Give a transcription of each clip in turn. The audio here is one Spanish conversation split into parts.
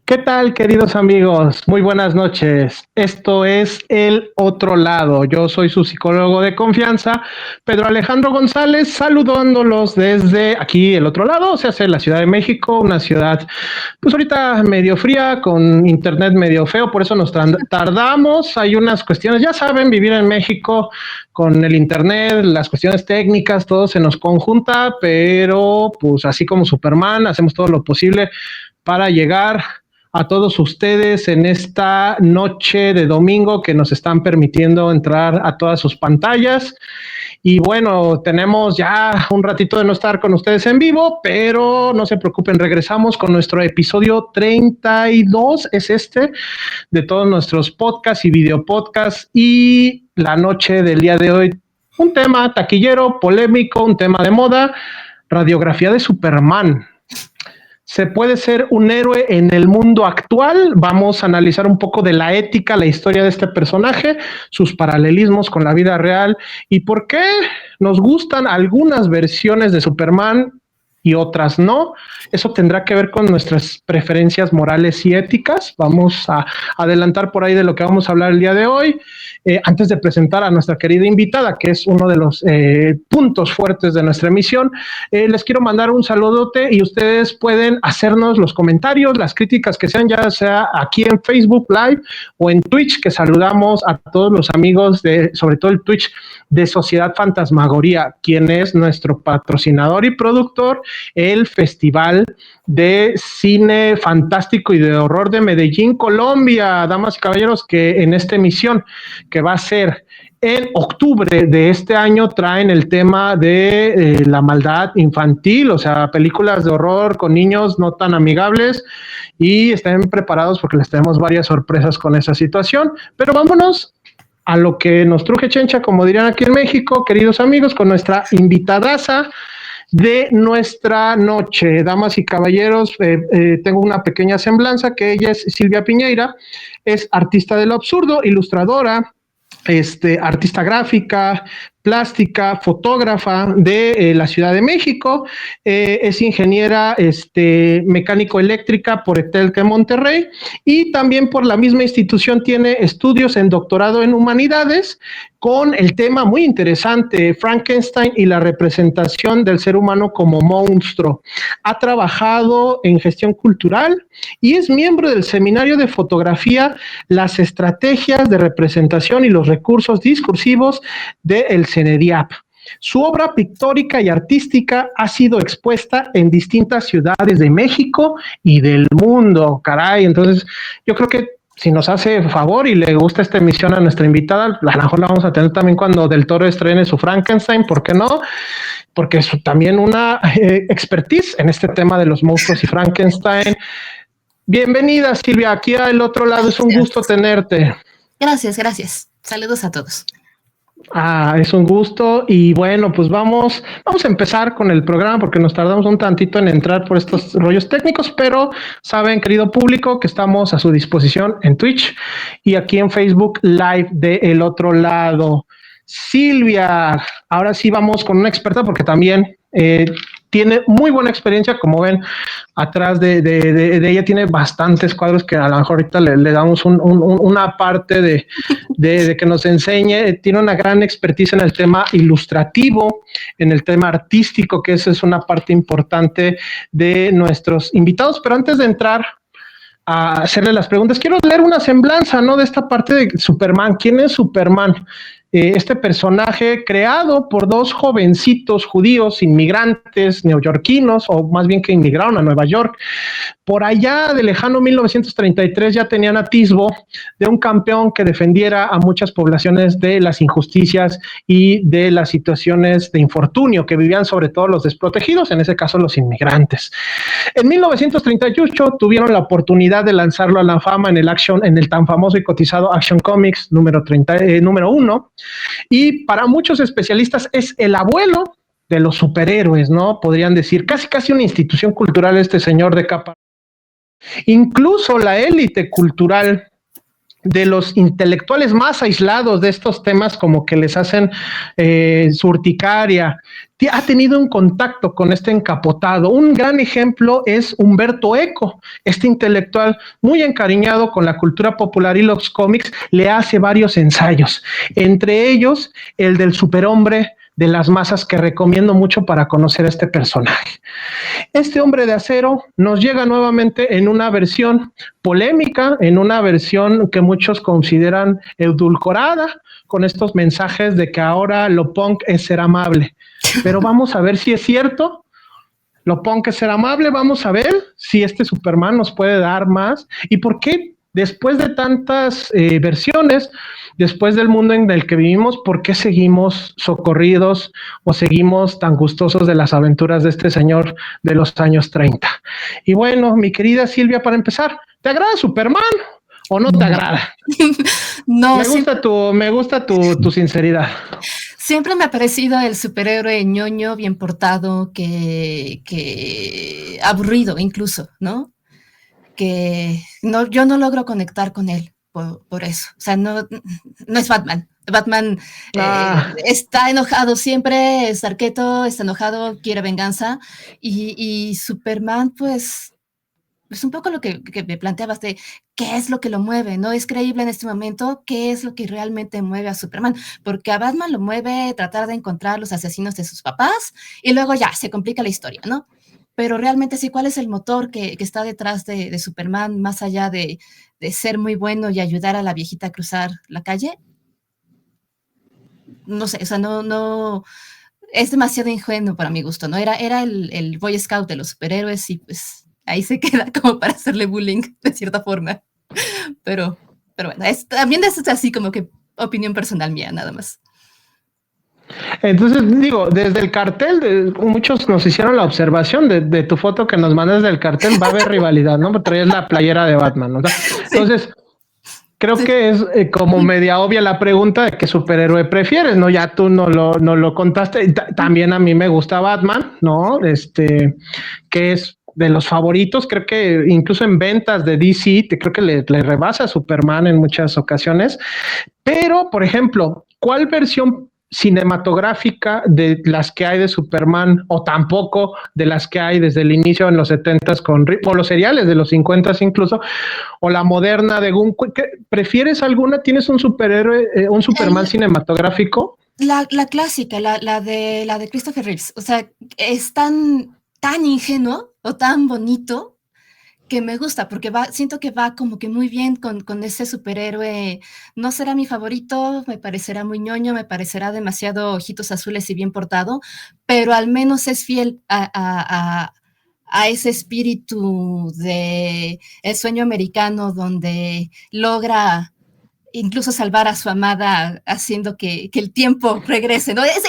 ¿Qué tal, queridos amigos? Muy buenas noches. Esto es El Otro Lado. Yo soy su psicólogo de confianza, Pedro Alejandro González, saludándolos desde aquí, El Otro Lado, o sea, la Ciudad de México, una ciudad, pues ahorita medio fría, con internet medio feo, por eso nos tardamos. Hay unas cuestiones, ya saben, vivir en México con el internet, las cuestiones técnicas, todo se nos conjunta, pero pues así como Superman, hacemos todo lo posible para llegar a todos ustedes en esta noche de domingo que nos están permitiendo entrar a todas sus pantallas. Y bueno, tenemos ya un ratito de no estar con ustedes en vivo, pero no se preocupen, regresamos con nuestro episodio 32, es este, de todos nuestros podcasts y videopodcasts. Y la noche del día de hoy, un tema taquillero, polémico, un tema de moda, radiografía de Superman. ¿Se puede ser un héroe en el mundo actual? Vamos a analizar un poco de la ética, la historia de este personaje, sus paralelismos con la vida real y por qué nos gustan algunas versiones de Superman y otras no. Eso tendrá que ver con nuestras preferencias morales y éticas. Vamos a adelantar por ahí de lo que vamos a hablar el día de hoy. Antes de presentar a nuestra querida invitada, que es uno de los puntos fuertes de nuestra emisión, les quiero mandar un saludote y ustedes pueden hacernos los comentarios, las críticas que sean, ya sea aquí en Facebook Live o en Twitch, que saludamos a todos los amigos de, sobre todo el Twitch de Sociedad Fantasmagoría, quien es nuestro patrocinador y productor, el Festival de Cine Fantástico y de Horror de Medellín, Colombia. Damas y caballeros, que en esta emisión que va a ser en octubre de este año traen el tema de la maldad infantil, o sea, películas de horror con niños no tan amigables, y estén preparados porque les tenemos varias sorpresas con esa situación. Pero vámonos a lo que nos truje chencha, como dirían aquí en México, queridos amigos, con nuestra invitadaza de nuestra noche. Damas y caballeros, tengo una pequeña semblanza, que ella es Silvia Piñeira, es artista de lo absurdo, ilustradora, artista gráfica, plástica, fotógrafa de la Ciudad de México, es ingeniera mecánico eléctrica por ETELC Monterrey, y también por la misma institución tiene estudios en doctorado en humanidades con el tema muy interesante, Frankenstein y la representación del ser humano como monstruo. Ha trabajado en gestión cultural y es miembro del seminario de fotografía, las estrategias de representación y los recursos discursivos del CENEDIAP. Su obra pictórica y artística ha sido expuesta en distintas ciudades de México y del mundo. Caray, entonces yo creo que si nos hace favor y le gusta esta emisión a nuestra invitada, a lo mejor la vamos a tener también cuando Del Toro estrene su Frankenstein, ¿por qué no? Porque es también una expertise en este tema de los monstruos y Frankenstein. Bienvenida, Silvia, aquí al otro lado, es un gusto tenerte. Gracias. Saludos a todos. Es un gusto y bueno, pues vamos a empezar con el programa porque nos tardamos un tantito en entrar por estos rollos técnicos, pero saben, querido público, que estamos a su disposición en Twitch y aquí en Facebook Live de El Otro Lado. Silvia, ahora sí vamos con una experta porque también tiene muy buena experiencia, como ven, atrás de ella tiene bastantes cuadros que a lo mejor ahorita le damos una parte de que nos enseñe. Tiene una gran expertise en el tema ilustrativo, en el tema artístico, que esa es una parte importante de nuestros invitados. Pero antes de entrar a hacerle las preguntas, quiero leer una semblanza, ¿no?, de esta parte de Superman. ¿Quién es Superman? Este personaje creado por dos jovencitos judíos inmigrantes neoyorquinos, o más bien que inmigraron a Nueva York. Por allá de lejano 1933 ya tenían atisbo de un campeón que defendiera a muchas poblaciones de las injusticias y de las situaciones de infortunio que vivían sobre todo los desprotegidos, en ese caso los inmigrantes. En 1938 tuvieron la oportunidad de lanzarlo a la fama en el tan famoso y cotizado Action Comics número 1, y para muchos especialistas es el abuelo de los superhéroes, ¿no? Podrían decir, casi una institución cultural este señor de capa. Incluso la élite cultural de los intelectuales más aislados de estos temas, como que les hacen su urticaria, ha tenido un contacto con este encapotado. Un gran ejemplo es Humberto Eco, este intelectual muy encariñado con la cultura popular y los cómics, le hace varios ensayos, entre ellos el del superhombre de las masas, que recomiendo mucho para conocer a este personaje. Este hombre de acero nos llega nuevamente en una versión polémica, en una versión que muchos consideran edulcorada, con estos mensajes de que ahora lo punk es ser amable. Pero vamos a ver si es cierto. Lo punk es ser amable, vamos a ver si este Superman nos puede dar más y por qué después de tantas versiones, después del mundo en el que vivimos, ¿por qué seguimos socorridos o seguimos tan gustosos de las aventuras de este señor de los años 30? Y bueno, mi querida Silvia, para empezar, ¿te agrada Superman o no te agrada? No, me gusta tu sinceridad. Siempre me ha parecido el superhéroe ñoño, bien portado, que aburrido incluso, ¿no? Que no, yo no logro conectar con él por eso. O sea, no es Batman. Batman está enojado siempre, es arqueto, está enojado, quiere venganza. Y Superman, pues, es un poco lo que me planteabas de qué es lo que lo mueve, ¿no? Es creíble en este momento qué es lo que realmente mueve a Superman, porque a Batman lo mueve tratar de encontrar los asesinos de sus papás y luego ya se complica la historia, ¿no? Pero realmente sí, ¿cuál es el motor que está detrás de Superman, más allá de ser muy bueno y ayudar a la viejita a cruzar la calle? No sé, o sea, no, es demasiado ingenuo para mi gusto, ¿no? Era el Boy Scout de los superhéroes y pues ahí se queda como para hacerle bullying de cierta forma. Pero bueno, también es así como que opinión personal mía, nada más. Entonces, digo, desde el cartel, muchos nos hicieron la observación de tu foto que nos mandas del cartel, va a haber rivalidad, ¿no? Traes la playera de Batman, ¿no? Entonces, creo que es como media obvia la pregunta de qué superhéroe prefieres, ¿no? Ya tú no lo contaste. También a mí me gusta Batman, ¿no? Que es de los favoritos, creo que incluso en ventas de DC, creo que le rebasa a Superman en muchas ocasiones. Pero, por ejemplo, ¿cuál versión cinematográfica de las que hay de Superman o tampoco de las que hay desde el inicio en los 70s o los seriales de los 50s incluso, o la moderna de Gun? ¿Prefieres alguna? ¿Tienes un superhéroe, un Superman cinematográfico? La clásica, la de Christopher Reeves, o sea, es tan ingenuo o tan bonito que me gusta, porque siento que va como que muy bien con ese superhéroe. No será mi favorito, me parecerá muy ñoño, me parecerá demasiado ojitos azules y bien portado, pero al menos es fiel a ese espíritu de el sueño americano donde logra incluso salvar a su amada haciendo que el tiempo regrese, ¿no? Es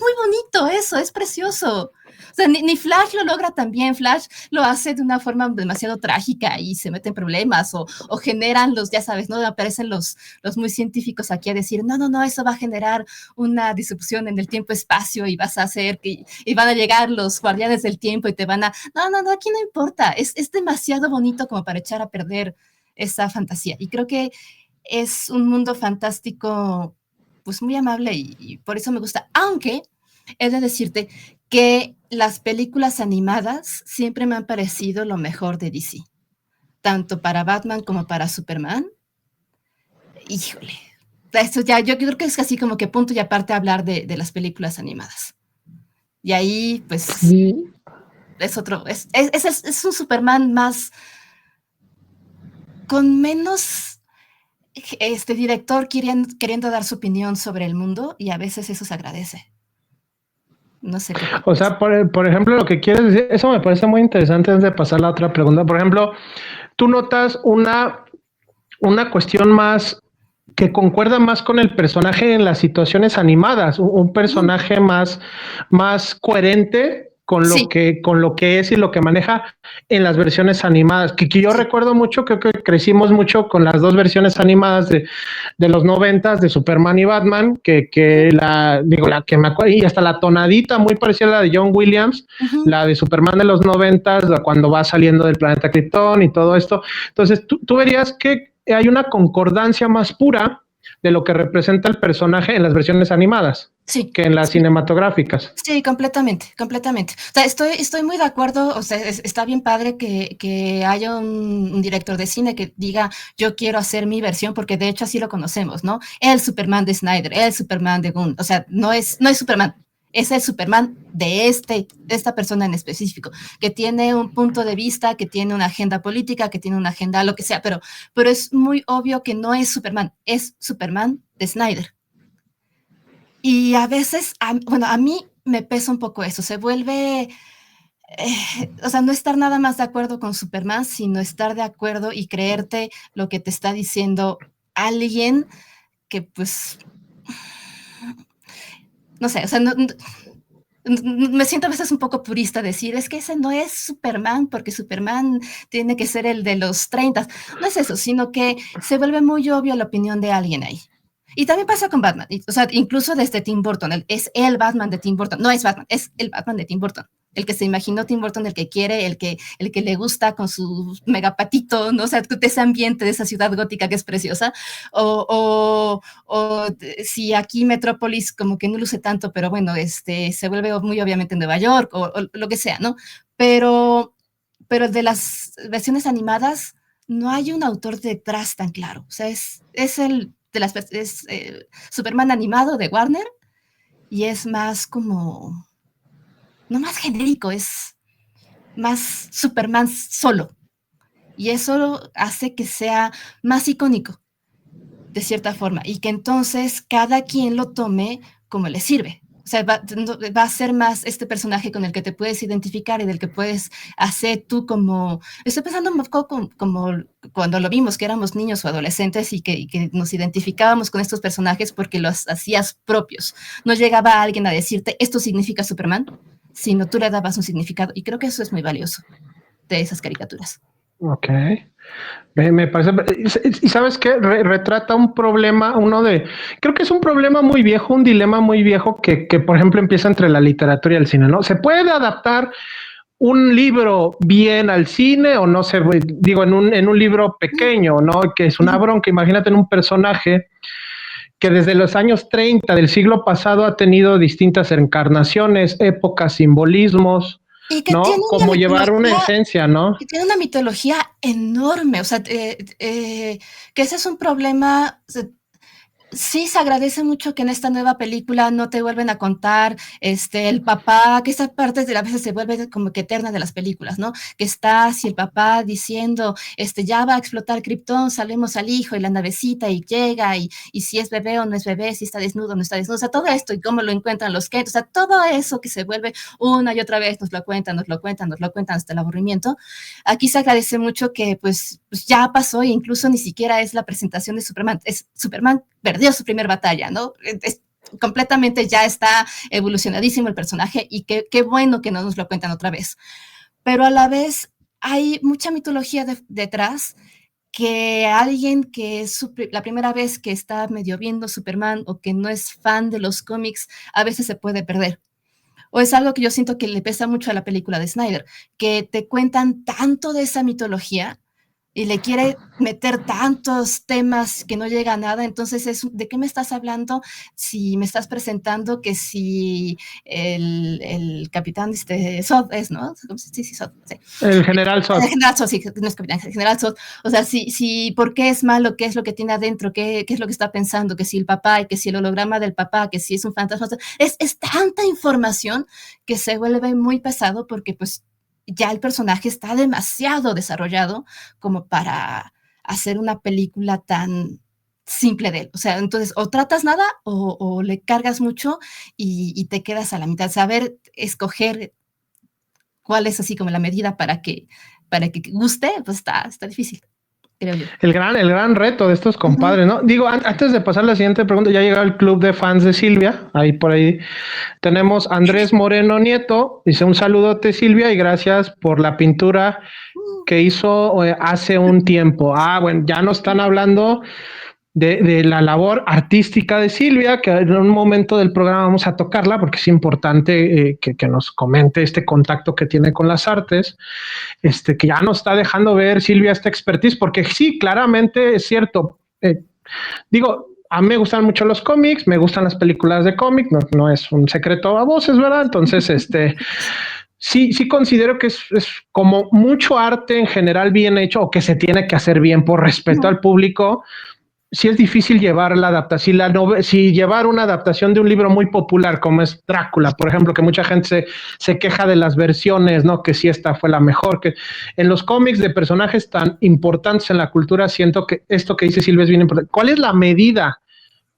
muy bonito eso, es precioso. O sea, ni Flash lo logra tan bien. Flash lo hace de una forma demasiado trágica y se mete en problemas o generan ya sabes, ¿no? Aparecen los muy científicos aquí a decir, no, eso va a generar una disrupción en el tiempo-espacio y vas a hacer y van a llegar los guardianes del tiempo y te van a... No, aquí no importa. Es demasiado bonito como para echar a perder esa fantasía. Y creo que es un mundo fantástico, pues muy amable y por eso me gusta, aunque he de decirte que las películas animadas siempre me han parecido lo mejor de DC, tanto para Batman como para Superman. Híjole, esto ya, yo creo que es así como que punto y aparte hablar de las películas animadas. Y ahí, pues, sí. Es otro, es un Superman más, con menos director queriendo dar su opinión sobre el mundo y a veces eso se agradece. No sé qué. O sea, por ejemplo, lo que quieres decir, eso me parece muy interesante antes de pasar a la otra pregunta. Por ejemplo, tú notas una cuestión más que concuerda más con el personaje en las situaciones animadas, un personaje más coherente con lo que es y lo que maneja en las versiones animadas, que yo recuerdo mucho, creo que crecimos mucho con las dos versiones animadas de los 90s de Superman y Batman, que la que me acuerdo, y hasta la tonadita muy parecida a la de John Williams, la de Superman de los 90s, cuando va saliendo del planeta Krypton y todo esto. Entonces, tú verías que hay una concordancia más pura de lo que representa el personaje en las versiones animadas Sí, que en las cinematográficas. sí, completamente, completamente. O sea, estoy muy de acuerdo, o sea, está bien padre que haya un director de cine que diga, yo quiero hacer mi versión, porque de hecho así lo conocemos, ¿no? El Superman de Snyder, el Superman de Gunn, o sea, no es Superman, es el Superman de esta persona en específico, que tiene un punto de vista, que tiene una agenda política, que tiene una agenda, lo que sea, pero es muy obvio que no es Superman, es Superman de Snyder. Y a veces, bueno, a mí me pesa un poco eso, se vuelve, o sea, no estar nada más de acuerdo con Superman, sino estar de acuerdo y creerte lo que te está diciendo alguien que pues, no sé, o sea, me siento a veces un poco purista decir, es que ese no es Superman, porque Superman tiene que ser el de los 30. No es eso, sino que se vuelve muy obvio la opinión de alguien ahí. Y también pasa con Batman, o sea, incluso desde Tim Burton, es el Batman de Tim Burton, no es Batman, es el Batman de Tim Burton, el que se imaginó Tim Burton, el que quiere, el que le gusta con su megapatito, ¿no? O sea, ese ambiente de esa ciudad gótica que es preciosa, o si aquí Metrópolis como que no luce tanto, pero bueno, se vuelve muy obviamente en Nueva York, o lo que sea, ¿no? Pero de las versiones animadas no hay un autor detrás tan claro, o sea, es el es Superman animado de Warner y es más como, no más genérico, es más Superman solo. Y eso hace que sea más icónico, de cierta forma, y que entonces cada quien lo tome como le sirve. O sea, va a ser más este personaje con el que te puedes identificar y del que puedes hacer tú como... Estoy pensando un poco como cuando lo vimos, que éramos niños o adolescentes y que nos identificábamos con estos personajes porque los hacías propios. No llegaba alguien a decirte, esto significa Superman, sino tú le dabas un significado. Y creo que eso es muy valioso de esas caricaturas. Ok. Me parece, y sabes qué, retrata un problema, creo que es un problema muy viejo, un dilema muy viejo que, por ejemplo, empieza entre la literatura y el cine, ¿no? ¿Se puede adaptar un libro bien al cine o no se, digo, en un libro pequeño, ¿no? Que es una bronca, imagínate en un personaje que desde los años 30 del siglo pasado ha tenido distintas encarnaciones, épocas, simbolismos, Y que ¿no? tiene una Como llevar una mitología esencia, ¿no? que tiene una mitología enorme, o sea, que ese es un problema, o sea, sí se agradece mucho que en esta nueva película no te vuelven a contar el papá, que esa parte de a veces se vuelve como que eterna de las películas, ¿no? Que está así el papá diciendo, ya va a explotar Krypton, salvemos al hijo y la navecita y llega y si es bebé o no es bebé, si está desnudo o no está desnudo, o sea, todo esto y cómo lo encuentran los Kent, o sea, todo eso que se vuelve una y otra vez, nos lo cuentan, nos lo cuentan, nos lo cuentan hasta el aburrimiento. Aquí se agradece mucho que pues ya pasó e incluso ni siquiera es la presentación de Superman, es Superman perdió su primer batalla, ¿no? Completamente ya está evolucionadísimo el personaje y qué bueno que no nos lo cuentan otra vez. Pero a la vez hay mucha mitología detrás que alguien que es la primera vez que está medio viendo Superman o que no es fan de los cómics a veces se puede perder. O es algo que yo siento que le pesa mucho a la película de Snyder, que te cuentan tanto de esa mitología y le quiere meter tantos temas que no llega a nada, entonces ¿de qué me estás hablando si me estás presentando que si el capitán Zod es, ¿no? Sí, Zod, sí. El general Zod. El general Zod, sí, no es capitán, el general Zod. O sea, ¿por qué es malo? ¿Qué es lo que tiene adentro? ¿Qué es lo que está pensando? Que si el papá, y que si el holograma del papá, que si es un fantasma. Es tanta información que se vuelve muy pesado porque pues ya el personaje está demasiado desarrollado como para hacer una película tan simple de él. O sea, entonces o tratas nada o le cargas mucho y te quedas a la mitad. Saber escoger cuál es así como la medida para que guste, pues está difícil, creo yo. El gran reto de estos compadres, ¿no? Digo, antes de pasar a la siguiente pregunta, ya llegó el club de fans de Silvia, ahí por ahí tenemos Andrés Moreno Nieto, dice un saludote Silvia y gracias por la pintura que hizo hace un tiempo. Ah, bueno, ya nos están hablando de la labor artística de Silvia, que en un momento del programa vamos a tocarla porque es importante que nos comente este contacto que tiene con las artes, que ya nos está dejando ver Silvia esta expertise, porque sí, claramente es cierto. Digo, a mí me gustan mucho los cómics, me gustan las películas de cómic, no es un secreto a voces, ¿verdad? Entonces, sí considero que es como mucho arte en general bien hecho o que se tiene que hacer bien por respeto al público. Sí es difícil llevar la adaptación, si llevar una adaptación de un libro muy popular como es Drácula, por ejemplo, que mucha gente se queja de las versiones, ¿no? Que si esta fue la mejor, que en los cómics de personajes tan importantes en la cultura, siento que esto que dice Silvia es bien importante. ¿Cuál es la medida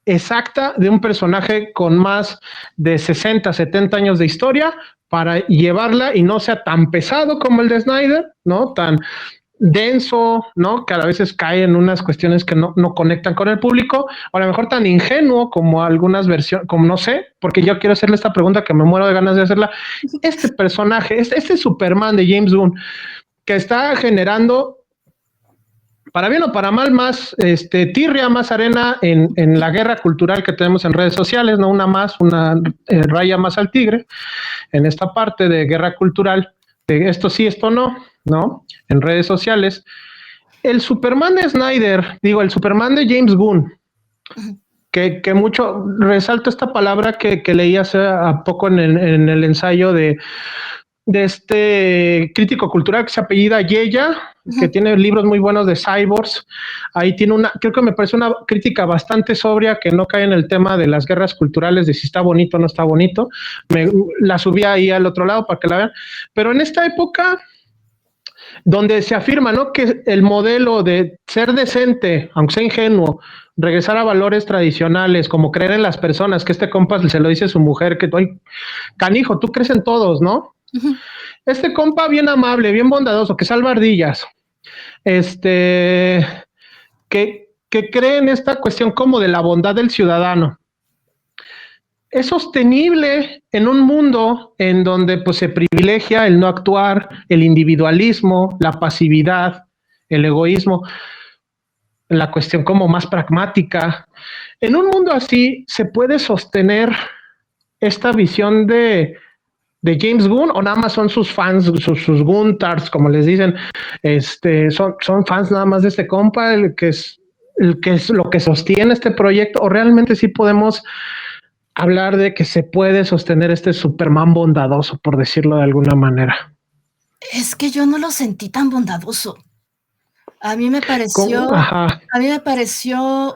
exacta de un personaje con más de 60, 70 años de historia para llevarla y no sea tan pesado como el de Snyder, ¿no? Tan denso, ¿no? Que a veces cae en unas cuestiones que no conectan con el público, o a lo mejor tan ingenuo como algunas versiones, como no sé, porque yo quiero hacerle esta pregunta que me muero de ganas de hacerla. Este personaje, este Superman de James Gunn, que está generando, para bien o para mal, más tirria, más arena en la guerra cultural que tenemos en redes sociales, ¿no? Una raya más al tigre, en esta parte de guerra cultural, de esto sí, esto no, ¿no? En redes sociales. El Superman de Snyder, el Superman de James Gunn, que mucho resalto esta palabra que leí hace a poco en el ensayo de este crítico cultural que se apellida Yeya, que tiene libros muy buenos de cyborgs. Ahí tiene creo que me parece una crítica bastante sobria, que no cae en el tema de las guerras culturales, de si está bonito o no está bonito. La subí ahí al otro lado para que la vean. Pero en esta época, donde se afirma, ¿no?, que el modelo de ser decente, aunque sea ingenuo, regresar a valores tradicionales, como creer en las personas, que este compa se lo dice a su mujer, que ay, canijo, tú crees en todos, ¿no? Este compa bien amable, bien bondadoso, que salva ardillas, que cree en esta cuestión como de la bondad del ciudadano. Es sostenible en un mundo en donde pues, se privilegia el no actuar, el individualismo, la pasividad, el egoísmo, la cuestión como más pragmática. En un mundo así, ¿se puede sostener esta visión de James Gunn, o nada más son sus fans, sus Guntars, como les dicen, son fans nada más de este compa, el que es lo que sostiene este proyecto, o realmente sí podemos hablar de que se puede sostener este Superman bondadoso, por decirlo de alguna manera? Es que yo no lo sentí tan bondadoso. A mí me pareció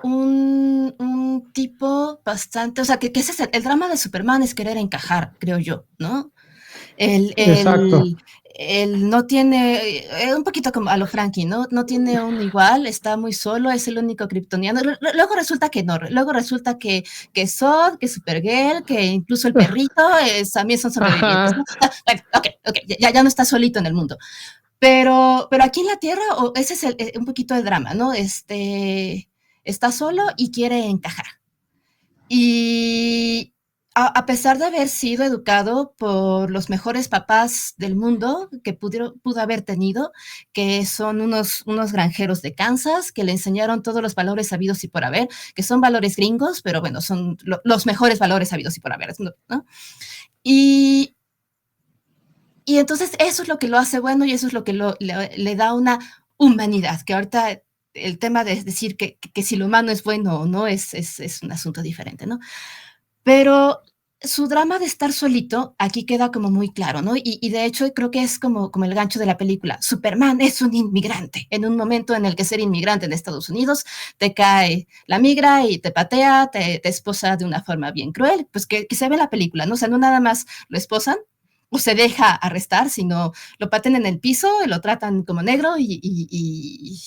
un tipo bastante, o sea, que ese es el drama de Superman, es querer encajar, creo yo, ¿no? Exacto. Él no tiene, un poquito como a lo Frankie, ¿no? No tiene un igual, está muy solo, es el único kryptoniano. Luego resulta que no, luego resulta que Zod, que Supergirl, que incluso el perrito también son sobrevivientes, ¿no? Bueno, ok, ya no está solito en el mundo. Pero aquí en la Tierra, ese es un poquito el drama, ¿no? Está solo y quiere encajar. Y a pesar de haber sido educado por los mejores papás del mundo que pudo haber tenido, que son unos granjeros de Kansas, que le enseñaron todos los valores sabidos y por haber, que son valores gringos, pero bueno, son los mejores valores sabidos y por haber, ¿no? Y entonces eso es lo que lo hace bueno y eso es lo que le da una humanidad, que ahorita el tema de decir que si lo humano es bueno o no es un asunto diferente, ¿no? Pero su drama de estar solito aquí queda como muy claro, ¿no? Y de hecho creo que es como el gancho de la película. Superman es un inmigrante, en un momento en el que ser inmigrante en Estados Unidos te cae la migra y te patea, te esposa de una forma bien cruel, pues que se ve en la película, ¿no? O sea, no nada más lo esposan o se deja arrestar, sino lo paten en el piso, lo tratan como negro y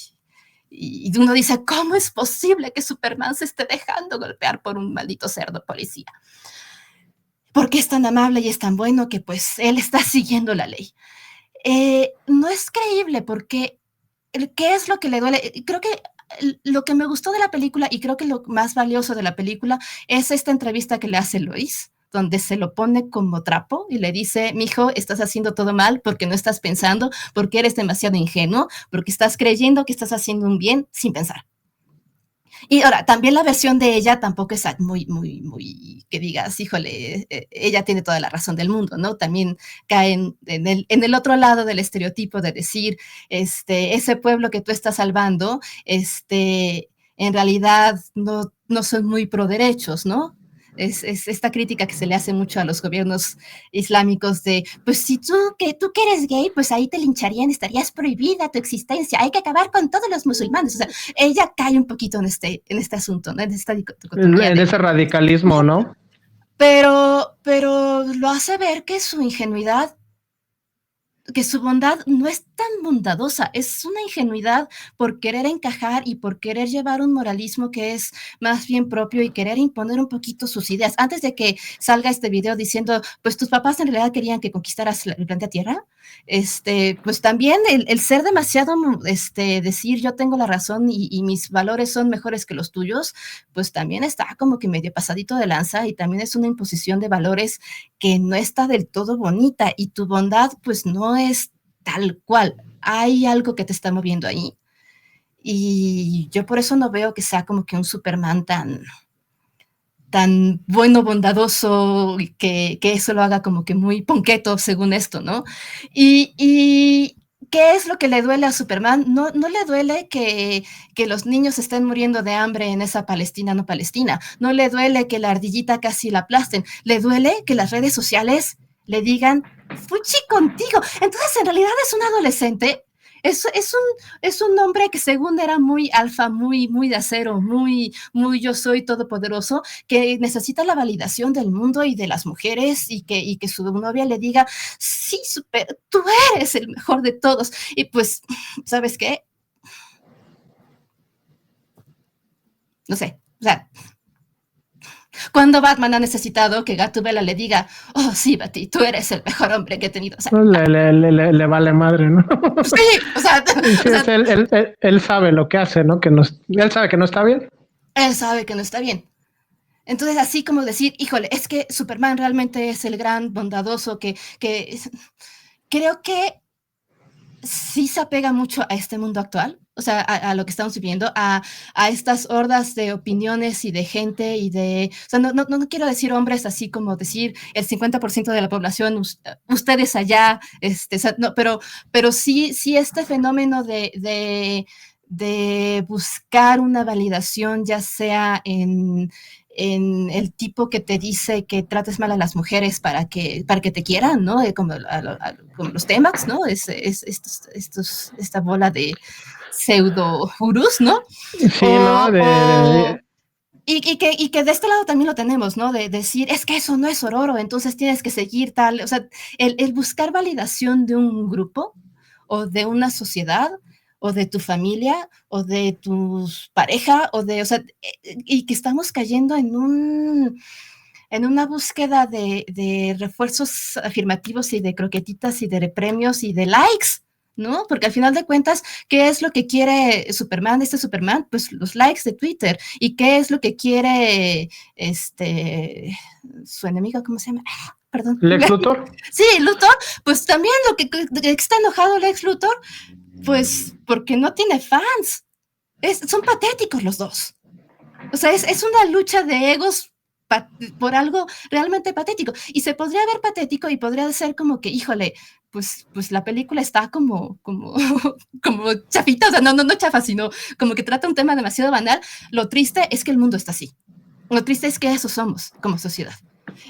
uno dice, ¿cómo es posible que Superman se esté dejando golpear por un maldito cerdo policía? Porque es tan amable y es tan bueno que pues él está siguiendo la ley. No es creíble porque ¿qué es lo que le duele? Creo que lo que me gustó de la película y creo que lo más valioso de la película es esta entrevista que le hace Lois, donde se lo pone como trapo y le dice, mijo, estás haciendo todo mal porque no estás pensando, porque eres demasiado ingenuo, porque estás creyendo que estás haciendo un bien sin pensar. Y ahora, también la versión de ella tampoco es muy, que digas, híjole, ella tiene toda la razón del mundo, ¿no? También cae en el otro lado del estereotipo de decir, ese pueblo que tú estás salvando, en realidad no son muy pro derechos, ¿no? Es esta crítica que se le hace mucho a los gobiernos islámicos de, pues si tú que eres gay, pues ahí te lincharían, estarías prohibida tu existencia, hay que acabar con todos los musulmanes. O sea, ella cae un poquito en este asunto, ¿no? En esta dicotomía En ese radicalismo, ¿no? pero lo hace ver que su ingenuidad, que su bondad no es tan bondadosa, es una ingenuidad por querer encajar y por querer llevar un moralismo que es más bien propio y querer imponer un poquito sus ideas. Antes de que salga este video diciendo, pues tus papás en realidad querían que conquistaras el planeta Tierra, pues también el ser demasiado, decir yo tengo la razón y mis valores son mejores que los tuyos, pues también está como que medio pasadito de lanza y también es una imposición de valores que no está del todo bonita y tu bondad pues no es tal cual. Hay algo que te está moviendo ahí. Y yo por eso no veo que sea como que un Superman tan bueno, bondadoso, que eso lo haga como que muy ponqueto según esto, ¿no? Y ¿qué es lo que le duele a Superman? No le duele que los niños estén muriendo de hambre en esa Palestina no Palestina. No le duele que la ardillita casi la aplasten. Le duele que las redes sociales le digan, fuchi contigo. Entonces, en realidad es un adolescente. Es un hombre que según era muy alfa, muy de acero, muy yo soy todopoderoso, que necesita la validación del mundo y de las mujeres y que su novia le diga, sí, super, tú eres el mejor de todos. Y pues, ¿sabes qué? No sé, o sea, cuando Batman ha necesitado que Gatúbela le diga, oh, sí, Bati, tú eres el mejor hombre que he tenido. O sea, Le vale madre, ¿no? sí, o sea, Sí, o sea él sabe lo que hace, ¿no? Que no, él sabe que no está bien. él sabe que no está bien. Entonces, así como decir, híjole, es que Superman realmente es el gran bondadoso que creo que sí se apega mucho a este mundo actual, o sea, a lo que estamos viviendo, a estas hordas de opiniones y de gente y de, o sea, no quiero decir hombres así como decir el 50% de la población, ustedes allá, o sea, no, pero sí este fenómeno de buscar una validación, ya sea en el tipo que te dice que trates mal a las mujeres para que te quieran, ¿no? Como los Temax, ¿no? Esta bola de pseudo gurús, ¿no? Sí, ¿no? Y que de este lado también lo tenemos, ¿no? De decir, es que eso no es Ororo, entonces tienes que seguir tal. O sea, el buscar validación de un grupo o de una sociedad o de tu familia o de tu pareja o sea, y que estamos cayendo en una búsqueda de refuerzos afirmativos y de croquetitas y de premios y de likes, ¿no? Porque al final de cuentas, ¿qué es lo que quiere Superman, este Superman? Pues los likes de Twitter. ¿Y qué es lo que quiere su enemigo? ¿Cómo se llama? Perdón. Lex Luthor. Sí, Luthor, pues también lo que está enojado Lex Luthor, pues porque no tiene fans. Son patéticos los dos. O sea, es una lucha de egos por algo realmente patético. Y se podría ver patético y podría ser como que, híjole, pues la película está como chafita, o sea, no chafa, sino como que trata un tema demasiado banal. Lo triste es que el mundo está así. Lo triste es que eso somos como sociedad.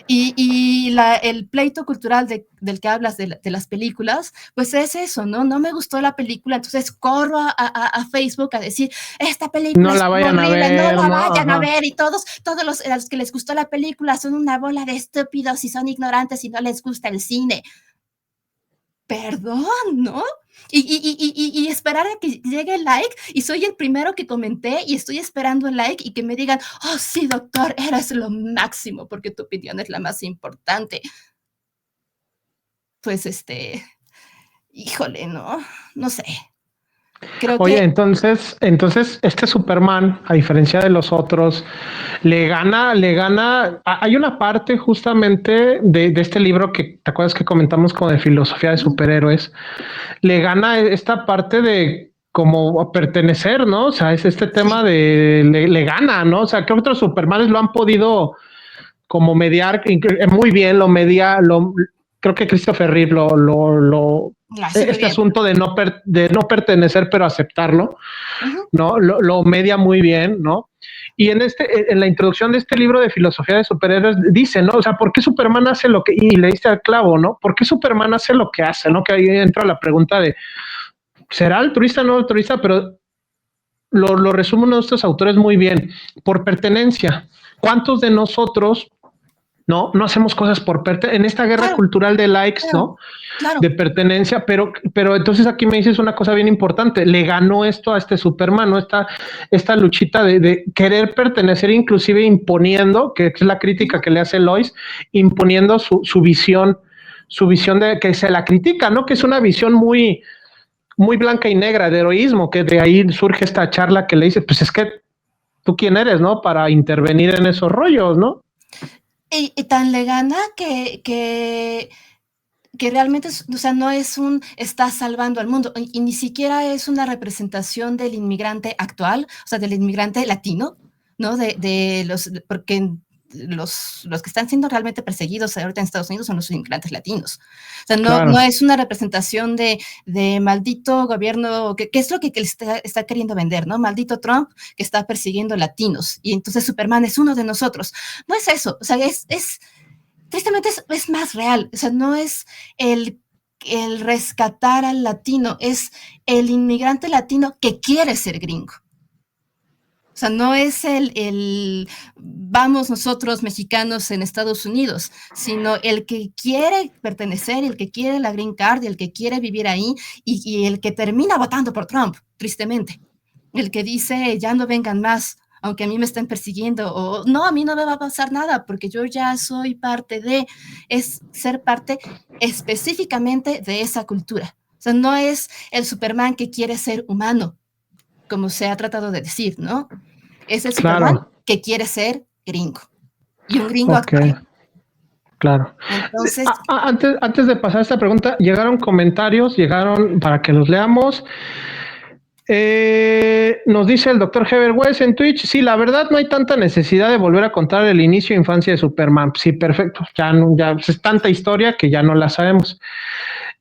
Y el pleito cultural del que hablas de las películas, pues es eso, ¿no? No me gustó la película, entonces corro a Facebook a decir, esta película No es la vayan horrible, a ver, no la ¿no? vayan a Ajá. ver, y todos los que les gustó la película son una bola de estúpidos y son ignorantes y no les gusta el cine. Perdón, ¿no? Y esperar a que llegue el like y soy el primero que comenté y estoy esperando el like y que me digan, oh sí, doctor, eres lo máximo porque tu opinión es la más importante. Pues híjole, no sé. Creo Oye, que entonces, este Superman, a diferencia de los otros, le gana. Hay una parte justamente de este libro que te acuerdas que comentamos como de filosofía de superhéroes, le gana esta parte de como a pertenecer, ¿no? O sea, es este tema de le gana, ¿no? O sea, que otros Supermanes lo han podido como mediar muy bien, creo que Christopher Reeve este bien. asunto de no pertenecer, pero aceptarlo, ¿no? Lo media muy bien, ¿no? Y en la introducción de este libro de filosofía de superhéroes dice, ¿no? O sea, ¿por qué Superman hace lo que, y le diste al clavo, ¿no? ¿Por qué Superman hace lo que hace, ¿no? Que ahí entra la pregunta de, ¿será altruista o no altruista? Pero lo resume uno de estos autores muy bien, por pertenencia. ¿Cuántos de nosotros no hacemos cosas por en esta guerra cultural de likes, ¿no? De pertenencia, pero entonces aquí me dices una cosa bien importante, le ganó esto a este Superman, ¿no? Esta luchita de querer pertenecer, inclusive imponiendo, que es la crítica que le hace Lois, imponiendo su visión de que se la critica, ¿no? Que es una visión muy, muy blanca y negra de heroísmo, que de ahí surge esta charla que le dice, pues es que tú quién eres, ¿no? Para intervenir en esos rollos, ¿no? Y tan le gana que realmente, o sea, no es está salvando al mundo, y ni siquiera es una representación del inmigrante actual, o sea, del inmigrante latino, ¿no? Porque los que están siendo realmente perseguidos ahorita en Estados Unidos son los inmigrantes latinos. O sea, no es una representación de maldito gobierno, que es lo que está queriendo vender, ¿no? Maldito Trump que está persiguiendo latinos, y entonces Superman es uno de nosotros. No es eso, o sea, tristemente es más real, o sea, no es el rescatar al latino, es el inmigrante latino que quiere ser gringo. O sea, no es el vamos nosotros mexicanos en Estados Unidos, sino el que quiere pertenecer, el que quiere la green card, el que quiere vivir ahí, y el que termina votando por Trump, tristemente. El que dice, ya no vengan más, aunque a mí me estén persiguiendo, o no, a mí no me va a pasar nada, porque yo ya soy es ser parte específicamente de esa cultura. O sea, no es el Superman que quiere ser humano, como se ha tratado de decir, ¿no? Es el Superman que quiere ser gringo. Y un gringo actual. Claro. Entonces, antes de pasar a esta pregunta, llegaron para que los leamos. Nos dice el doctor Heber West en Twitch, sí, la verdad no hay tanta necesidad de volver a contar el inicio de infancia de Superman. Sí, perfecto, ya es tanta historia que ya no la sabemos.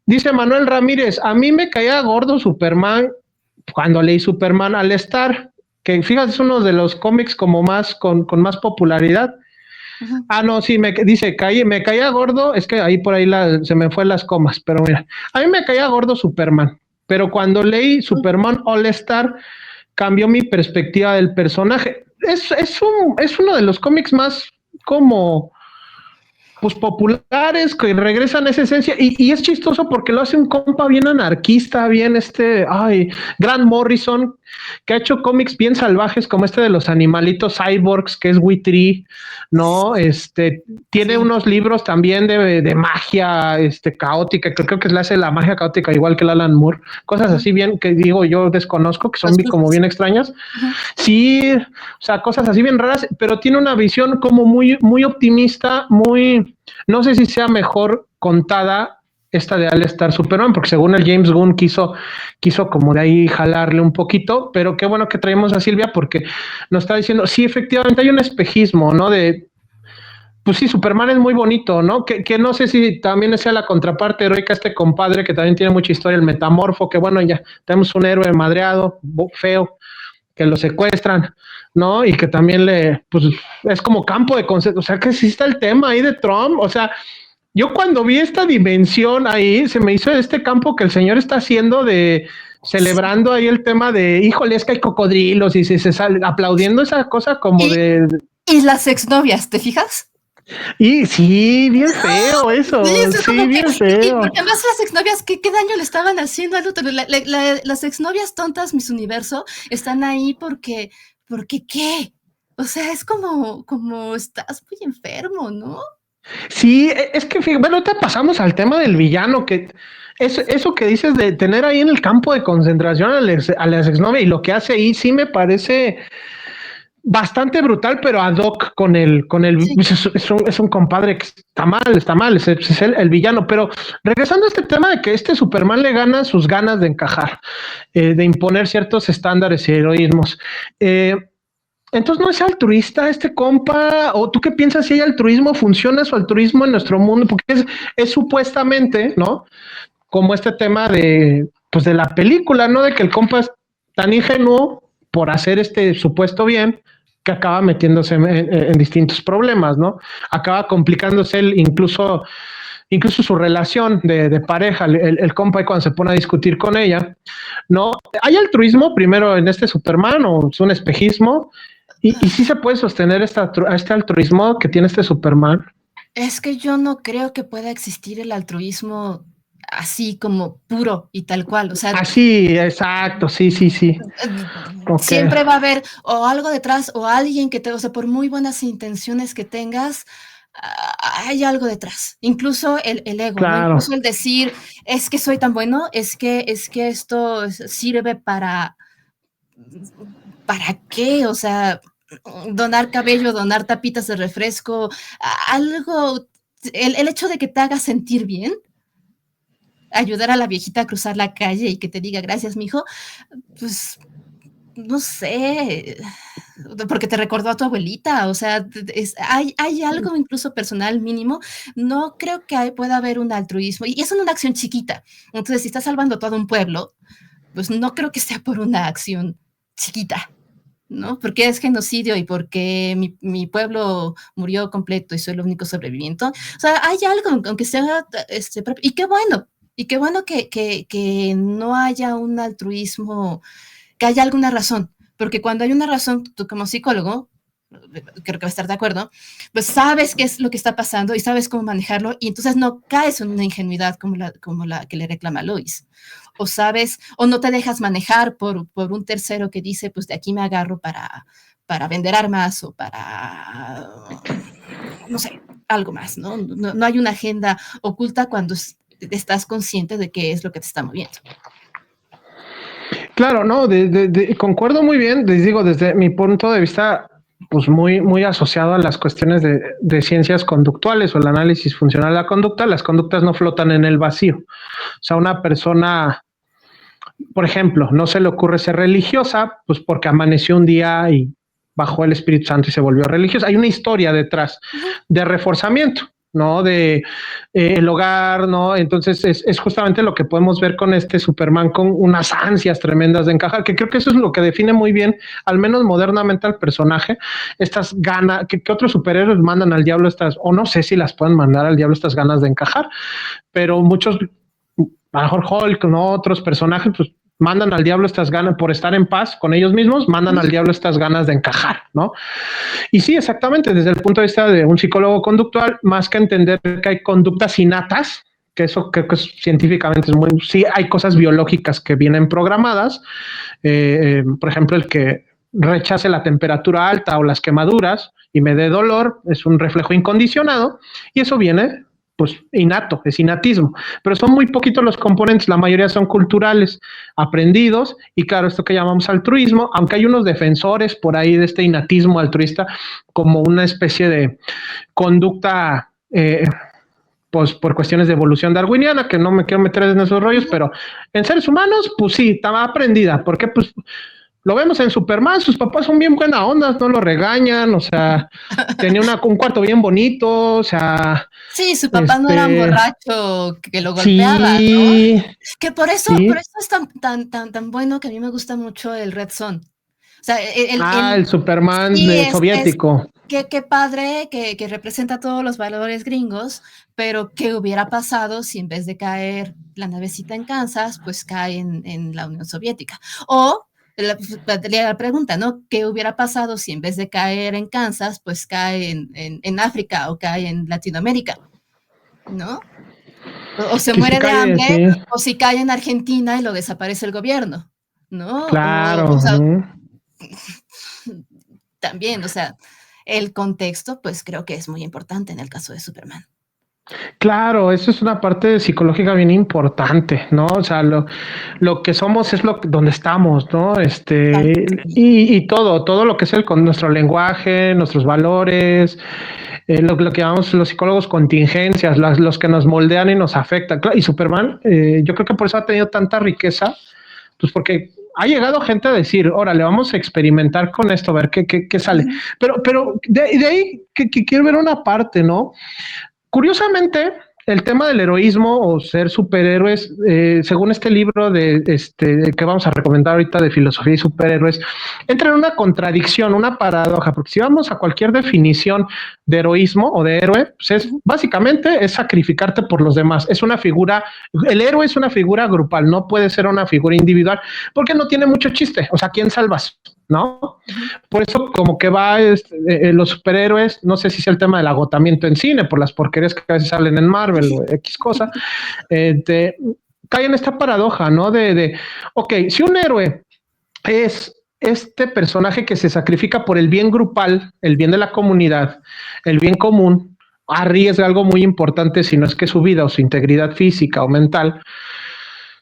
Dice Manuel Ramírez, a mí me caía gordo Superman cuando leí Superman al Star, que fíjate, es uno de los cómics como más con más popularidad. No, sí, me caía gordo, es que ahí por ahí se me fue las comas, pero mira, a mí me caía gordo Superman, pero cuando leí Superman All Star cambió mi perspectiva del personaje. Es uno de los cómics más como pues populares que regresan a esa esencia y es chistoso porque lo hace un compa bien anarquista, bien Grant Morrison, que ha hecho cómics bien salvajes como este de los animalitos cyborgs, que es Witry, ¿no? Tiene unos libros también de magia caótica, que creo que le hace la magia caótica igual que el Alan Moore, cosas así bien que digo yo desconozco, que son como bien extrañas. Sí, o sea, cosas así bien raras, pero tiene una visión como muy, muy optimista, no sé si sea mejor contada esta de All Star Superman, porque según el James Gunn quiso como de ahí jalarle un poquito, pero qué bueno que traemos a Silvia porque nos está diciendo, sí, efectivamente hay un espejismo, ¿no? Pues sí, Superman es muy bonito, ¿no? Que no sé si también sea la contraparte heroica este compadre que también tiene mucha historia, el Metamorfo, que bueno, ya tenemos un héroe madreado, feo, que lo secuestran, ¿no? Y que también pues es como campo de concepto, o sea, que existe el tema ahí de Trump, o sea, yo cuando vi esta dimensión ahí, se me hizo este campo que el señor está haciendo celebrando ahí el tema de, híjole, es que hay cocodrilos y se sale aplaudiendo esa cosa como y las exnovias, ¿te fijas? Y sí, bien feo eso. Sí, bien feo. Y porque además las exnovias, ¿qué daño le estaban haciendo al otro? Las exnovias tontas, Miss Universo, están ahí porque ¿qué? O sea, es como estás muy enfermo, ¿no? Sí, es que, bueno, te pasamos al tema del villano, que eso que dices de tener ahí en el campo de concentración a las exnovias y lo que hace ahí, sí me parece bastante brutal, pero ad hoc Sí. es un compadre que está mal, es el villano. Pero regresando a este tema de que este Superman le gana sus ganas de encajar, de imponer ciertos estándares y heroísmos. Entonces, ¿no es altruista este compa? ¿O tú qué piensas si hay altruismo? ¿Funciona su altruismo en nuestro mundo? Porque es supuestamente, ¿no? Como este tema de, pues de la película, ¿no? De que el compa es tan ingenuo por hacer este supuesto bien que acaba metiéndose en distintos problemas, ¿no? Acaba complicándose incluso su relación de pareja, el compa cuando se pone a discutir con ella, ¿no? ¿Hay altruismo primero en este Superman o es un espejismo? Y sí se puede sostener este altruismo que tiene este Superman. Es que yo no creo que pueda existir el altruismo así como puro y tal cual. O sea, Así, exacto, sí, sí, sí. Ok, siempre va a haber o algo detrás o alguien que te, o sea, por muy buenas intenciones que tengas, hay algo detrás. Incluso el ego, ¿no? claro. Incluso el decir, es que soy tan bueno, es que esto sirve ¿para qué? O sea, donar cabello, donar tapitas de refresco, algo, el hecho de que te haga sentir bien, ayudar a la viejita a cruzar la calle y que te diga gracias, mijo, pues no sé, porque te recordó a tu abuelita, o sea, hay algo incluso personal mínimo, no creo que pueda haber un altruismo, y es una acción chiquita, entonces si estás salvando todo un pueblo, pues no creo que sea por una acción chiquita, ¿no? Porque es genocidio y porque mi pueblo murió completo y soy el único sobreviviente. O sea, hay algo, aunque sea, y qué bueno que no haya un altruismo, que haya alguna razón, porque cuando hay una razón, tú como psicólogo, creo que va a estar de acuerdo, pues sabes qué es lo que está pasando y sabes cómo manejarlo y entonces no caes en una ingenuidad como la que le reclama Lois. O sabes, o no te dejas manejar por un tercero que dice, pues de aquí me agarro para vender armas o para, no sé, algo más, ¿no? No, no hay una agenda oculta cuando estás consciente de qué es lo que te está moviendo. Claro, no, concuerdo muy bien, les digo, desde mi punto de vista, pues muy asociado a las cuestiones de ciencias conductuales o el análisis funcional de la conducta, las conductas no flotan en el vacío. O sea, una persona, por ejemplo, no se le ocurre ser religiosa, pues porque amaneció un día y bajó el Espíritu Santo y se volvió religiosa. Hay una historia detrás Uh -huh. de reforzamiento, ¿no? De el hogar, ¿no? Entonces es justamente lo que podemos ver con este Superman, con unas ansias tremendas de encajar, que creo que eso es lo que define muy bien, al menos modernamente, al personaje, estas ganas, que otros superhéroes mandan al diablo estas, o no sé si las pueden mandar al diablo estas ganas de encajar, pero muchos, a lo mejor Hulk, ¿no? Otros personajes, pues mandan al diablo estas ganas por estar en paz con ellos mismos, Uh mandan al -huh. diablo estas ganas de encajar, ¿no? Y sí, exactamente, desde el punto de vista de un psicólogo conductual, más que entender que hay conductas innatas, que eso creo que científicamente es muy, sí hay cosas biológicas que vienen programadas, por ejemplo, el que rechace la temperatura alta o las quemaduras y me dé dolor es un reflejo incondicionado y eso viene pues innato, es innatismo, pero son muy poquitos los componentes, la mayoría son culturales, aprendidos y claro, esto que llamamos altruismo, aunque hay unos defensores por ahí de este innatismo altruista como una especie de conducta pues por cuestiones de evolución darwiniana, que no me quiero meter en esos rollos, pero en seres humanos, pues sí, estaba aprendida, porque pues lo vemos en Superman, sus papás son bien buena onda, no lo regañan, o sea, tenía un cuarto bien bonito, o sea, Sí, su papá no era un este, borracho que lo golpeaba, ¿no? sí, Que por sí, eso es tan bueno que a mí me gusta mucho el Red Son. O sea, el Superman sí, de es soviético, qué padre que representa todos los valores gringos, pero ¿qué hubiera pasado si en vez de caer la navecita en Kansas, pues cae en la Unión Soviética? O la pregunta, ¿no? ¿Qué hubiera pasado si en vez de caer en Kansas, pues cae en África o cae en Latinoamérica? ¿No? O se que si muere de cae, hambre, sí, o si cae en Argentina y lo desaparece el gobierno, ¿no? O claro, sea, también, o sea, el contexto, pues creo que es muy importante en el caso de Superman. Claro, eso es una parte psicológica bien importante, ¿no? O sea, lo que somos es donde estamos, ¿no? Totalmente. Y todo lo que es con nuestro lenguaje, nuestros valores, lo que llamamos los psicólogos contingencias, los que nos moldean y nos afectan. Claro, y Superman, yo creo que por eso ha tenido tanta riqueza, pues porque ha llegado gente a decir, órale, vamos a experimentar con esto, a ver qué sale. Ujú. Pero de ahí que quiero ver una parte, ¿no? Curiosamente, el tema del heroísmo o ser superhéroes, según este libro que vamos a recomendar ahorita de filosofía y superhéroes, entra en una contradicción, una paradoja, porque si vamos a cualquier definición de heroísmo o de héroe, pues Ujú. básicamente es sacrificarte por los demás. Es una figura, el héroe es una figura grupal, no puede ser una figura individual, porque no tiene mucho chiste. O sea, ¿quién salvas? ¿No? Ujú. Por eso como que va los superhéroes, no sé si es el tema del agotamiento en cine, por las porquerías que a veces salen en Marvel o X cosa, cae en esta paradoja, ¿no? Ok, si un héroe es este personaje que se sacrifica por el bien grupal, el bien de la comunidad, el bien común, arriesga algo muy importante, si no es que su vida o su integridad física o mental,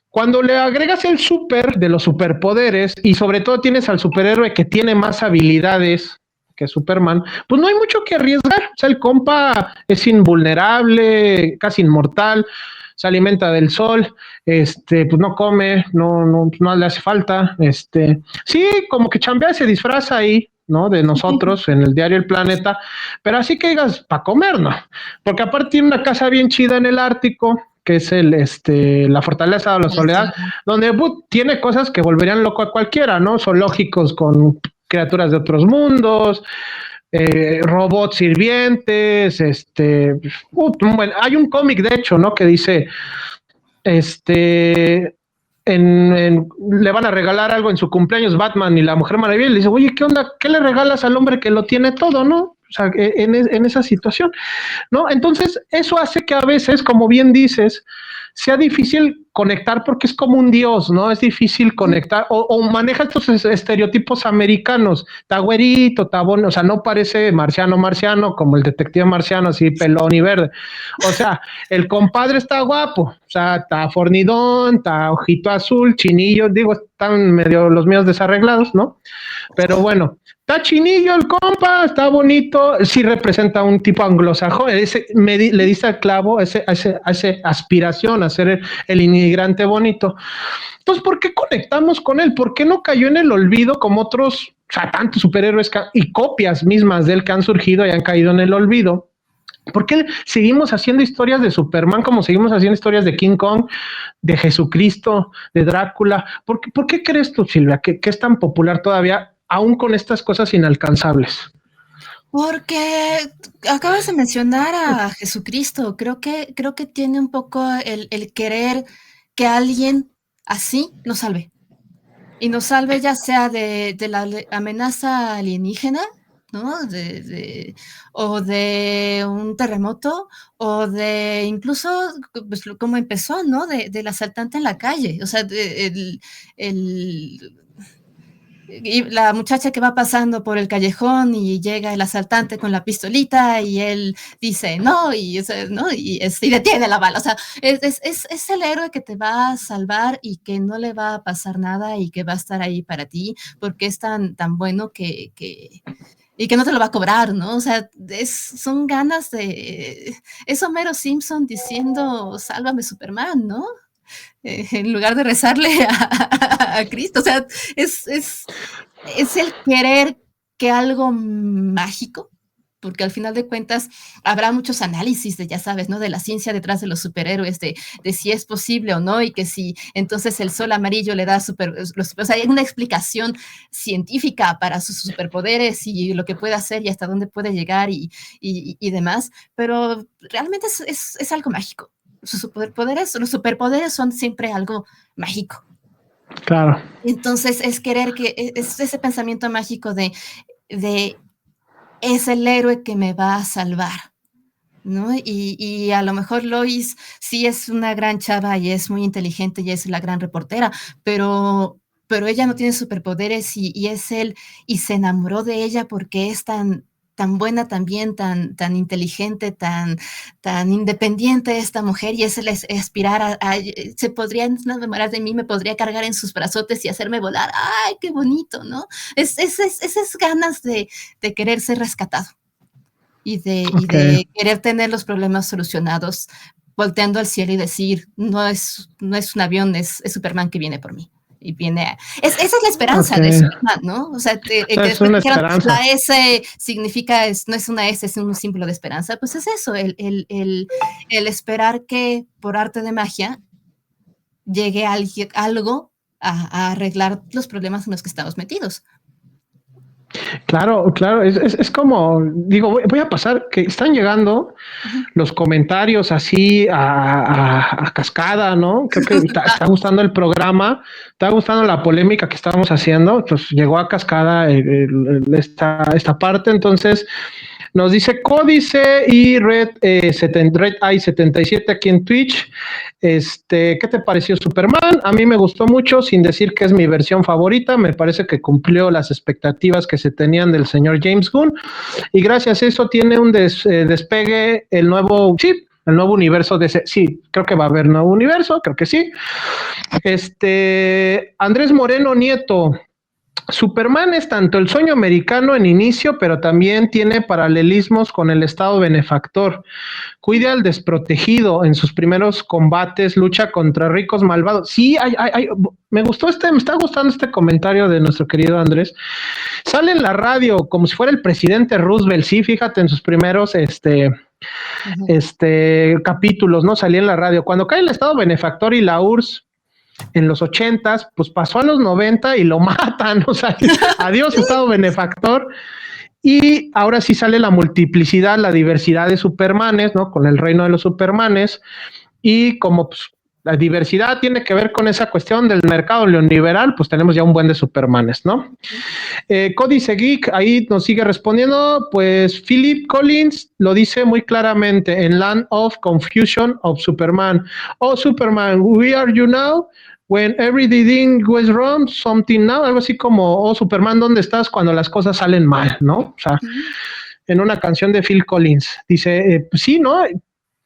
cuando le agregas el super de los superpoderes y sobre todo tienes al superhéroe que tiene más habilidades que Superman, pues no hay mucho que arriesgar. O sea, el compa es invulnerable, casi inmortal, se alimenta del sol, pues no come, no le hace falta. Sí, como que chambea, se disfraza ahí, ¿no? De nosotros en el diario El Planeta, pero así que digas, para comer, ¿no? Porque aparte tiene una casa bien chida en el Ártico, que es la fortaleza de la De la soledad, soledad. donde tiene cosas que volverían loco a cualquiera, ¿no? Zoológicos con criaturas de otros mundos, robots sirvientes, bueno, hay un cómic de hecho, ¿no? Que dice, este, le van a regalar algo en su cumpleaños Batman y la Mujer Maravilla y le dice, oye, ¿qué onda? ¿Qué le regalas al hombre que lo tiene todo, no? O sea, en esa situación. ¿No? Entonces, eso hace que a veces, como bien dices, sea difícil conectar porque es como un dios, ¿no? Es difícil conectar o maneja estos estereotipos americanos, está güerito, está bueno, o sea, no parece marciano como el detective marciano, así pelón y verde. O sea, el compadre está guapo, o sea, está fornidón, está ojito azul, chinillo, digo, están medio los míos desarreglados, ¿no? Pero bueno, está chinillo el compa, está bonito, sí representa un tipo anglosajón, le dice al clavo ese aspiración a ser el inmigrante bonito. Entonces, ¿por qué conectamos con él? ¿Por qué no cayó en el olvido como otros, o sea, tantos superhéroes y copias mismas de él que han surgido y han caído en el olvido? ¿Por qué seguimos haciendo historias de Superman como seguimos haciendo historias de King Kong, de Jesucristo, de Drácula? ¿Por qué crees tú, Silvia, que es tan popular todavía, aún con estas cosas inalcanzables? Porque acabas de mencionar a Jesucristo. Creo que tiene un poco el querer que alguien así nos salve. Y nos salve ya sea de la amenaza alienígena, ¿no? O de un terremoto, o de incluso, pues, como empezó, ¿no? Del asaltante en la calle. O sea, el y la muchacha que va pasando por el callejón y llega el asaltante con la pistolita y él dice no ¿no? Y detiene la bala. O sea, es el héroe que te va a salvar y que no le va a pasar nada y que va a estar ahí para ti porque es tan bueno y que no te lo va a cobrar, ¿no? O sea, son ganas de... Es Homero Simpson diciendo, sálvame Superman, ¿no? En lugar de rezarle a Cristo. O sea, es, es, es el querer que algo mágico, porque al final de cuentas habrá muchos análisis de, ya sabes, ¿no? De la ciencia detrás de los superhéroes, de si es posible o no, y que si entonces el sol amarillo le da o sea, hay una explicación científica para sus superpoderes y lo que puede hacer y hasta dónde puede llegar y demás, pero realmente es algo mágico. Los superpoderes son siempre algo mágico. Claro. Entonces es querer que es ese pensamiento mágico de es el héroe que me va a salvar, ¿no? Y a lo mejor Lois sí es una gran chava y es muy inteligente y es la gran reportera, pero ella no tiene superpoderes y es él y se enamoró de ella porque es tan tan buena también, tan inteligente, tan independiente esta mujer, y es el aspirar se podría enamorar de mí, me podría cargar en sus brazotes y hacerme volar. ¡Ay, qué bonito!, ¿no? Esas ganas de querer ser rescatado y de querer tener los problemas solucionados, volteando al cielo y decir, no es un avión, es Superman que viene por mí. Y viene esa es la esperanza de Superman, ¿no? O sea, que después dijeron, la S significa, no es una S, es un símbolo de esperanza. Pues es eso, el esperar que por arte de magia llegue algo a arreglar los problemas en los que estamos metidos. Claro, es como, digo, voy a pasar que están llegando los comentarios así a cascada, ¿no? Creo que está gustando el programa, está gustando la polémica que estábamos haciendo, pues llegó a cascada esta parte, entonces nos dice Códice y Red Eye 77 aquí en Twitch. ¿Qué te pareció Superman? A mí me gustó mucho, sin decir que es mi versión favorita. Me parece que cumplió las expectativas que se tenían del señor James Gunn. Y gracias a eso tiene un despegue el nuevo universo de ese. Sí, creo que va a haber nuevo universo, creo que sí. Andrés Moreno Nieto. Superman es tanto el sueño americano en inicio, pero también tiene paralelismos con el Estado benefactor. Cuida al desprotegido en sus primeros combates, lucha contra ricos malvados. Sí, me está gustando este comentario de nuestro querido Andrés. Sale en la radio como si fuera el presidente Roosevelt, sí, fíjate en sus primeros capítulos, ¿no? Salía en la radio. Cuando cae el Estado benefactor y la URSS en los 80s, pues pasó a los 90 y lo matan, o sea, adiós Estado benefactor. Y ahora sí sale la multiplicidad, la diversidad de Supermanes, ¿no? Con el reino de los Supermanes. Y como pues, la diversidad tiene que ver con esa cuestión del mercado neoliberal, pues tenemos ya un buen de Supermanes, ¿no? Códice Geek ahí nos sigue respondiendo, pues Philip Collins lo dice muy claramente en Land of Confusion of Superman. Oh, Superman, we are you now? When everything goes wrong, something now, algo así como, oh, Superman, ¿dónde estás cuando las cosas salen mal, no? O sea, en una canción de Phil Collins, dice, pues sí, ¿no?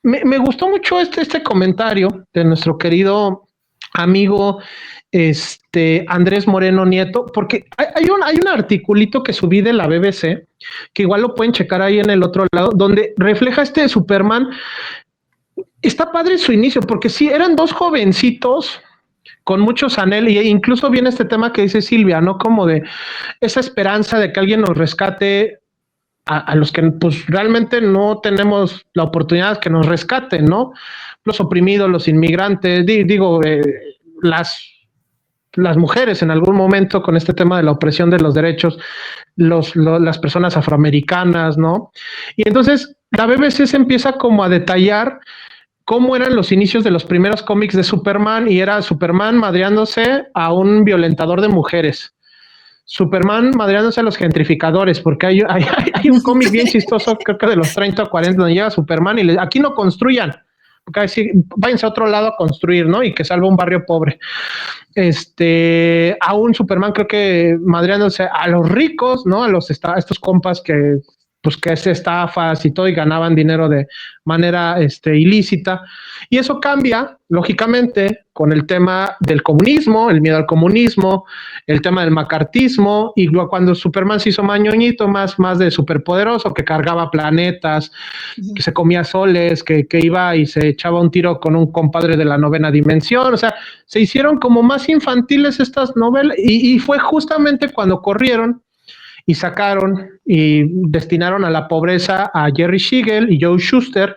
Me gustó mucho este comentario de nuestro querido amigo Andrés Moreno Nieto, porque hay un articulito que subí de la BBC, que igual lo pueden checar ahí en el otro lado, donde refleja Superman. Está padre su inicio, porque sí, eran dos jovencitos con muchos anhelos, e incluso viene este tema que dice Silvia, ¿no? Como de esa esperanza de que alguien nos rescate a los que pues realmente no tenemos la oportunidad que nos rescaten, ¿no? Los oprimidos, los inmigrantes, las mujeres en algún momento con este tema de la opresión de los derechos, las personas afroamericanas, ¿no? Y entonces la BBC se empieza como a detallar cómo eran los inicios de los primeros cómics de Superman, y era Superman madreándose a un violentador de mujeres. Superman madreándose a los gentrificadores, porque hay un cómic bien chistoso, creo que de los 30 o 40, donde llega Superman y aquí no construyan, porque decir, váyanse a otro lado a construir, ¿no? Y que salva un barrio pobre. A un Superman creo que madreándose a los ricos, ¿no? A estos compas que es estafas y todo, y ganaban dinero de manera ilícita. Y eso cambia, lógicamente, con el tema del comunismo, el miedo al comunismo, el tema del macartismo, y cuando Superman se hizo mañoñito, más de superpoderoso, que cargaba planetas, que se comía soles, que iba y se echaba un tiro con un compadre de la novena dimensión. O sea, se hicieron como más infantiles estas novelas, y fue justamente cuando corrieron y sacaron y destinaron a la pobreza a Jerry Siegel y Joe Shuster,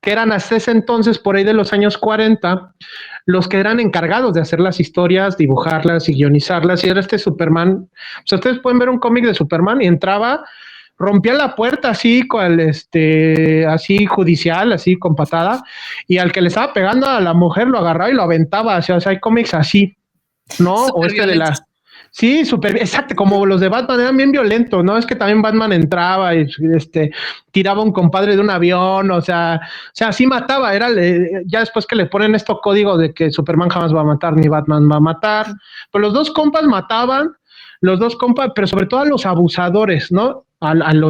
que eran hasta ese entonces, por ahí de los años 40, los que eran encargados de hacer las historias, dibujarlas y guionizarlas. Y era Superman. O sea, ustedes pueden ver un cómic de Superman y entraba, rompía la puerta así con así judicial, así con patada, y al que le estaba pegando a la mujer lo agarraba y lo aventaba. O sea, hay cómics así, ¿no? Super o de la... Sí, exacto, como los de Batman eran bien violentos, ¿no? Es que también Batman entraba y tiraba a un compadre de un avión, o sea, sí mataba, ya después que le ponen esto código de que Superman jamás va a matar, ni Batman va a matar, pero los dos compas mataban, pero sobre todo a los abusadores, ¿no? Al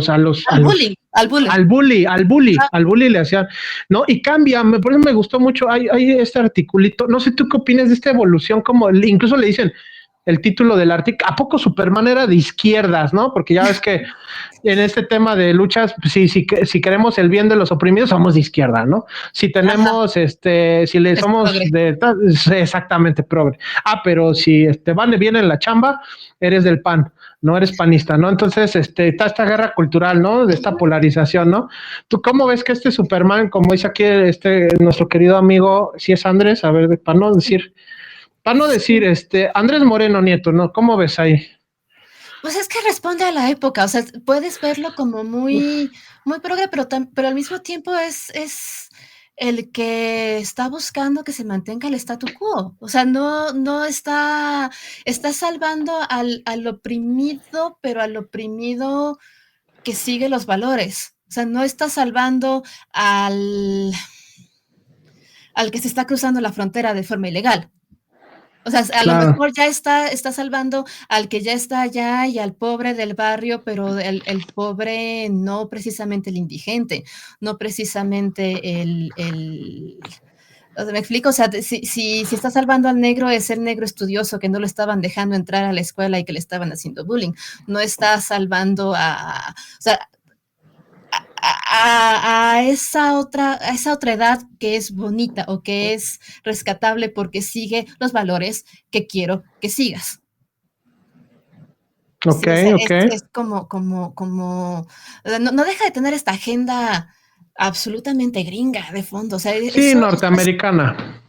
bullying, al bullying. Al bully le hacían, ¿no? Y cambia, por eso me gustó mucho, hay este articulito, no sé tú qué opinas de esta evolución, como incluso le dicen el título del artículo, ¿a poco Superman era de izquierdas, no? Porque ya ves que en este tema de luchas, si queremos el bien de los oprimidos, somos de izquierda, ¿no? Si tenemos, si le somos progre. Exactamente, progre. Pero si van bien en la chamba, eres del PAN, no eres panista, ¿no? Entonces, está esta guerra cultural, ¿no? De esta polarización, ¿no? ¿Tú cómo ves que este Superman, como dice aquí nuestro querido amigo, si es Andrés, a ver, para no decir, Andrés Moreno Nieto, ¿no? ¿Cómo ves ahí? Pues es que responde a la época, o sea, puedes verlo como muy progre, pero al mismo tiempo es el que está buscando que se mantenga el statu quo. O sea, no está salvando al oprimido, pero al oprimido que sigue los valores. O sea, no está salvando al que se está cruzando la frontera de forma ilegal. O sea, lo mejor ya está salvando al que ya está allá y al pobre del barrio, pero el pobre no precisamente el indigente, no precisamente ¿me explico? O sea, si está salvando al negro, es el negro estudioso que no lo estaban dejando entrar a la escuela y que le estaban haciendo bullying. No está salvando o sea, a esa otra edad que es bonita o que es rescatable porque sigue los valores que quiero que sigas. Ok, sí, ok. Es como no deja de tener esta agenda absolutamente gringa de fondo. O sea, sí, norteamericana.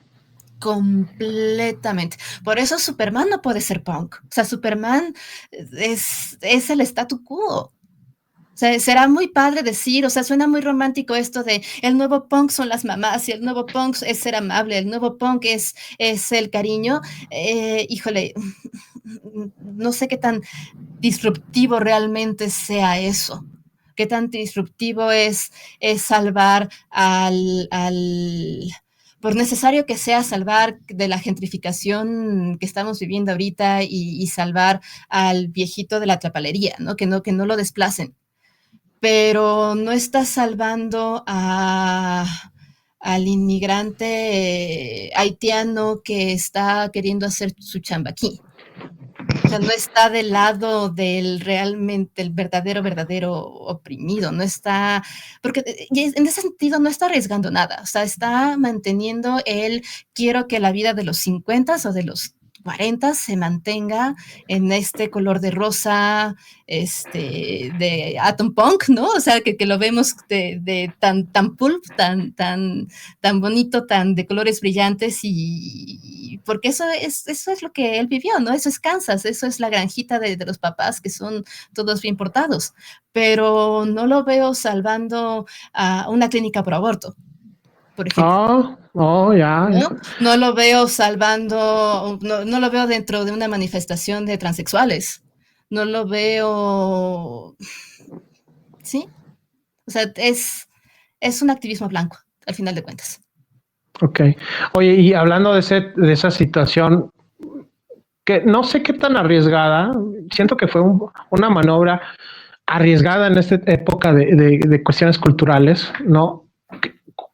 Completamente. Por eso Superman no puede ser punk. O sea, Superman es el statu quo. O sea, será muy padre decir, o sea, suena muy romántico esto de el nuevo punk son las mamás y el nuevo punk es ser amable, el nuevo punk es el cariño. Híjole, no sé qué tan disruptivo realmente sea eso. Qué tan disruptivo es salvar por necesario que sea salvar de la gentrificación que estamos viviendo ahorita y salvar al viejito de la trapalería, ¿no? Que no lo desplacen. Pero no está salvando al inmigrante haitiano que está queriendo hacer su chamba aquí. O sea, no está del lado del realmente, el verdadero oprimido, no está, porque en ese sentido no está arriesgando nada, o sea, está manteniendo quiero que la vida de los 50 o de los 40 se mantenga en este color de rosa, de Atom Punk, ¿no? O sea, que lo vemos de tan pulp, tan bonito, tan de colores brillantes y porque eso es lo que él vivió, ¿no? Eso es Kansas, eso es la granjita de los papás que son todos bien portados, pero no lo veo salvando a una clínica por aborto, por ejemplo. Ya. No lo veo salvando, no lo veo dentro de una manifestación de transexuales. No lo veo. ¿Sí? O sea, es un activismo blanco, al final de cuentas. Ok. Oye, y hablando de esa situación, que no sé qué tan arriesgada, siento que fue una maniobra arriesgada en esta época de cuestiones culturales, ¿no?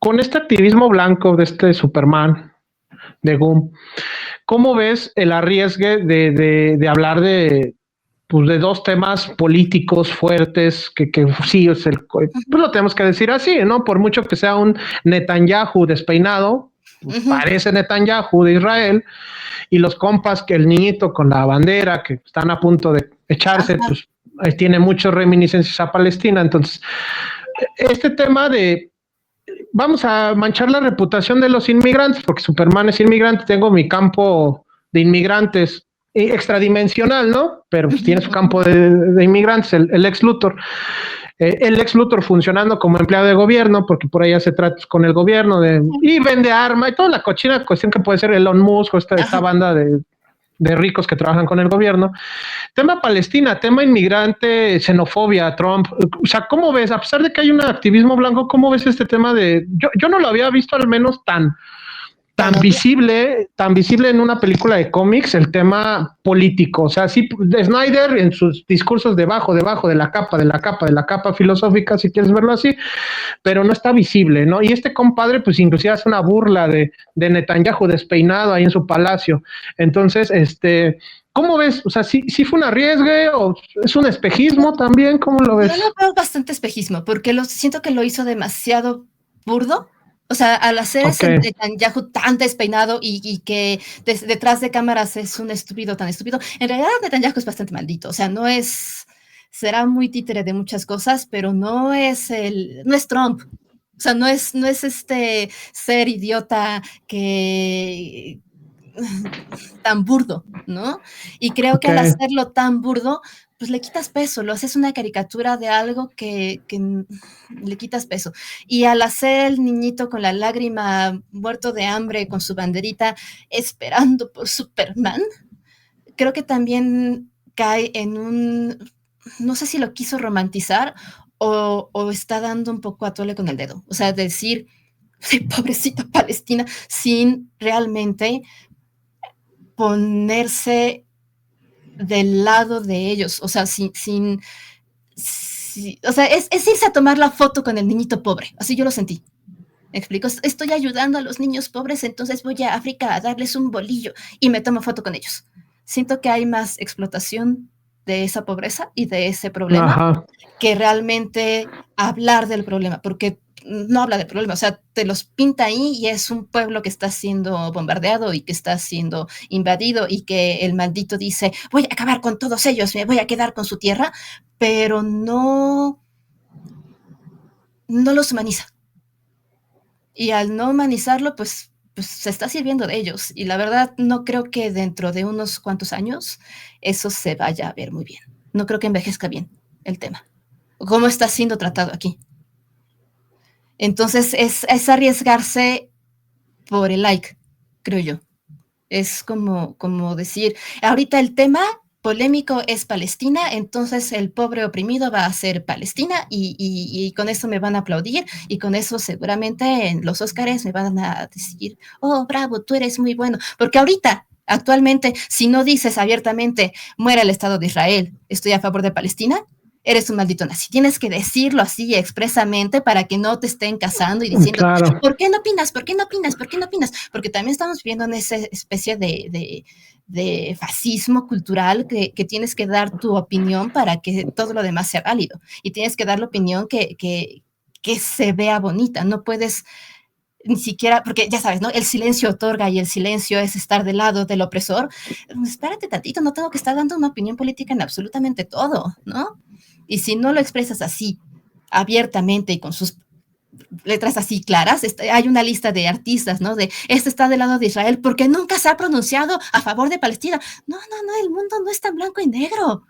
Con este activismo blanco de este Superman, de Goom, ¿cómo ves el arriesgue de hablar pues de dos temas políticos fuertes que sí, pues lo tenemos que decir así, ¿no? Por mucho que sea un Netanyahu despeinado, pues parece Netanyahu de Israel, y los compas que el niñito con la bandera que están a punto de echarse, pues tiene muchas reminiscencias a Palestina. Entonces, este tema vamos a manchar la reputación de los inmigrantes, porque Superman es inmigrante, tengo mi campo de inmigrantes extradimensional, ¿no? Pero pues tiene su campo de inmigrantes, el ex Luthor. El ex Luthor funcionando como empleado de gobierno, porque por ahí hace tratos con el gobierno y vende arma y toda la cochina cuestión que puede ser Elon Musk o esta banda de ricos que trabajan con el gobierno. Tema Palestina, tema inmigrante, xenofobia, Trump. O sea, ¿cómo ves? A pesar de que hay un activismo blanco, ¿cómo ves este tema yo no lo había visto al menos tan tan visible en una película de cómics el tema político. O sea, sí, Snyder en sus discursos debajo de la capa filosófica, si quieres verlo así, pero no está visible, ¿no? Y este compadre, pues inclusive hace una burla de Netanyahu despeinado ahí en su palacio. Entonces, ¿cómo ves? O sea, ¿sí fue un arriesgue o es un espejismo también? ¿Cómo lo ves? Yo lo veo bastante espejismo, porque siento que lo hizo demasiado burdo. O sea, al hacer ese Netanyahu tan despeinado y que detrás de cámaras es un estúpido tan estúpido, en realidad Netanyahu es bastante maldito. O sea, no es, será muy títere de muchas cosas, pero no es Trump. O sea, no es este ser idiota que tan burdo, ¿no? Y creo que al hacerlo tan burdo, pues le quitas peso, lo haces una caricatura de algo que le quitas peso. Y al hacer el niñito con la lágrima, muerto de hambre, con su banderita, esperando por Superman, creo que también cae en no sé si lo quiso romantizar o está dando un poco a tole con el dedo. O sea, decir, pobrecita Palestina, sin realmente ponerse del lado de ellos, o sea, o sea, es irse a tomar la foto con el niñito pobre, así yo lo sentí. ¿Me explico? Estoy ayudando a los niños pobres, entonces voy a África a darles un bolillo y me tomo foto con ellos. Siento que hay más explotación de esa pobreza y de ese problema que realmente hablar del problema, porque no habla del problema, o sea, te los pinta ahí y es un pueblo que está siendo bombardeado y que está siendo invadido y que el maldito dice, voy a acabar con todos ellos, me voy a quedar con su tierra, pero no los humaniza. Y al no humanizarlo, pues se está sirviendo de ellos. Y la verdad, no creo que dentro de unos cuantos años eso se vaya a ver muy bien. No creo que envejezca bien el tema. ¿Cómo está siendo tratado aquí? Entonces, es arriesgarse por el like, creo yo. Es como decir, ahorita el tema polémico es Palestina, entonces el pobre oprimido va a ser Palestina y con eso me van a aplaudir y con eso seguramente en los Óscares me van a decir, oh, bravo, tú eres muy bueno, porque ahorita, actualmente, si no dices abiertamente, muera el Estado de Israel, estoy a favor de Palestina, eres un maldito nazi. Tienes que decirlo así expresamente para que no te estén cazando y diciendo, claro, ¿por qué no opinas? ¿Por qué no opinas? ¿Por qué no opinas? Porque también estamos viviendo en esa especie de fascismo cultural que tienes que dar tu opinión para que todo lo demás sea válido. Y tienes que dar la opinión que se vea bonita. No puedes ni siquiera, porque ya sabes, ¿no? El silencio otorga y el silencio es estar del lado del opresor. Espérate tantito, no tengo que estar dando una opinión política en absolutamente todo, ¿no? Y si no lo expresas así, abiertamente y con sus letras así claras, hay una lista de artistas, ¿no? De este está del lado de Israel porque nunca se ha pronunciado a favor de Palestina. No, el mundo no es tan blanco y negro.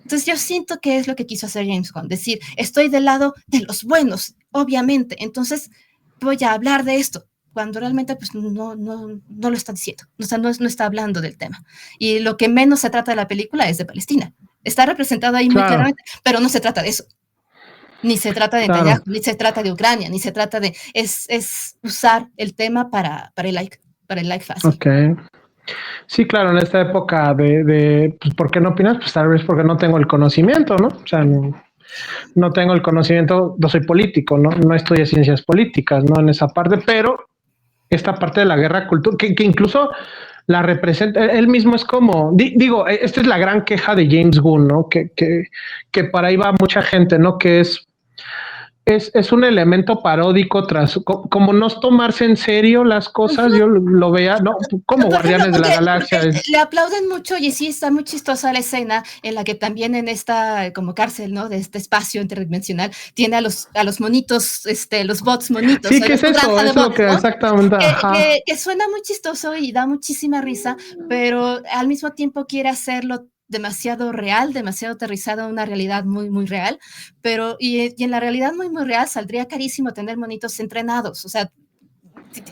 Entonces yo siento que es lo que quiso hacer James Gunn, decir, estoy del lado de los buenos, obviamente, entonces voy a hablar de esto, cuando realmente pues no lo está diciendo, o sea, no está hablando del tema. Y lo que menos se trata de la película es de Palestina. Está representado ahí muy claramente, pero no se trata de eso. Ni se trata de Netanyahu, ni se trata de Ucrania, ni se trata de... Es usar el tema para el like fácil. Okay. Sí, claro, en esta época pues, ¿por qué no opinas? Pues tal vez porque no tengo el conocimiento, ¿no? O sea, no tengo el conocimiento, no soy político, no estudié ciencias políticas, ¿no? En esa parte, pero esta parte de la guerra cultural, que incluso la representa, él mismo es como, digo, esta es la gran queja de James Gunn, ¿no? Que para ahí va mucha gente, ¿no? Que es un elemento paródico como no tomarse en serio las cosas, yo lo veía, ¿no? Como Guardianes de la Galaxia. Le aplauden mucho y sí está muy chistosa la escena en la que también en esta como cárcel, ¿no? De este espacio interdimensional, tiene a los monitos, los bots monitos. Sí, ¿qué es eso? Es lo que, ¿no? Exactamente. Que suena muy chistoso y da muchísima risa, pero al mismo tiempo quiere hacerlo demasiado real, demasiado aterrizado en una realidad muy, muy real, pero y en la realidad muy, muy real saldría carísimo tener monitos entrenados, o sea,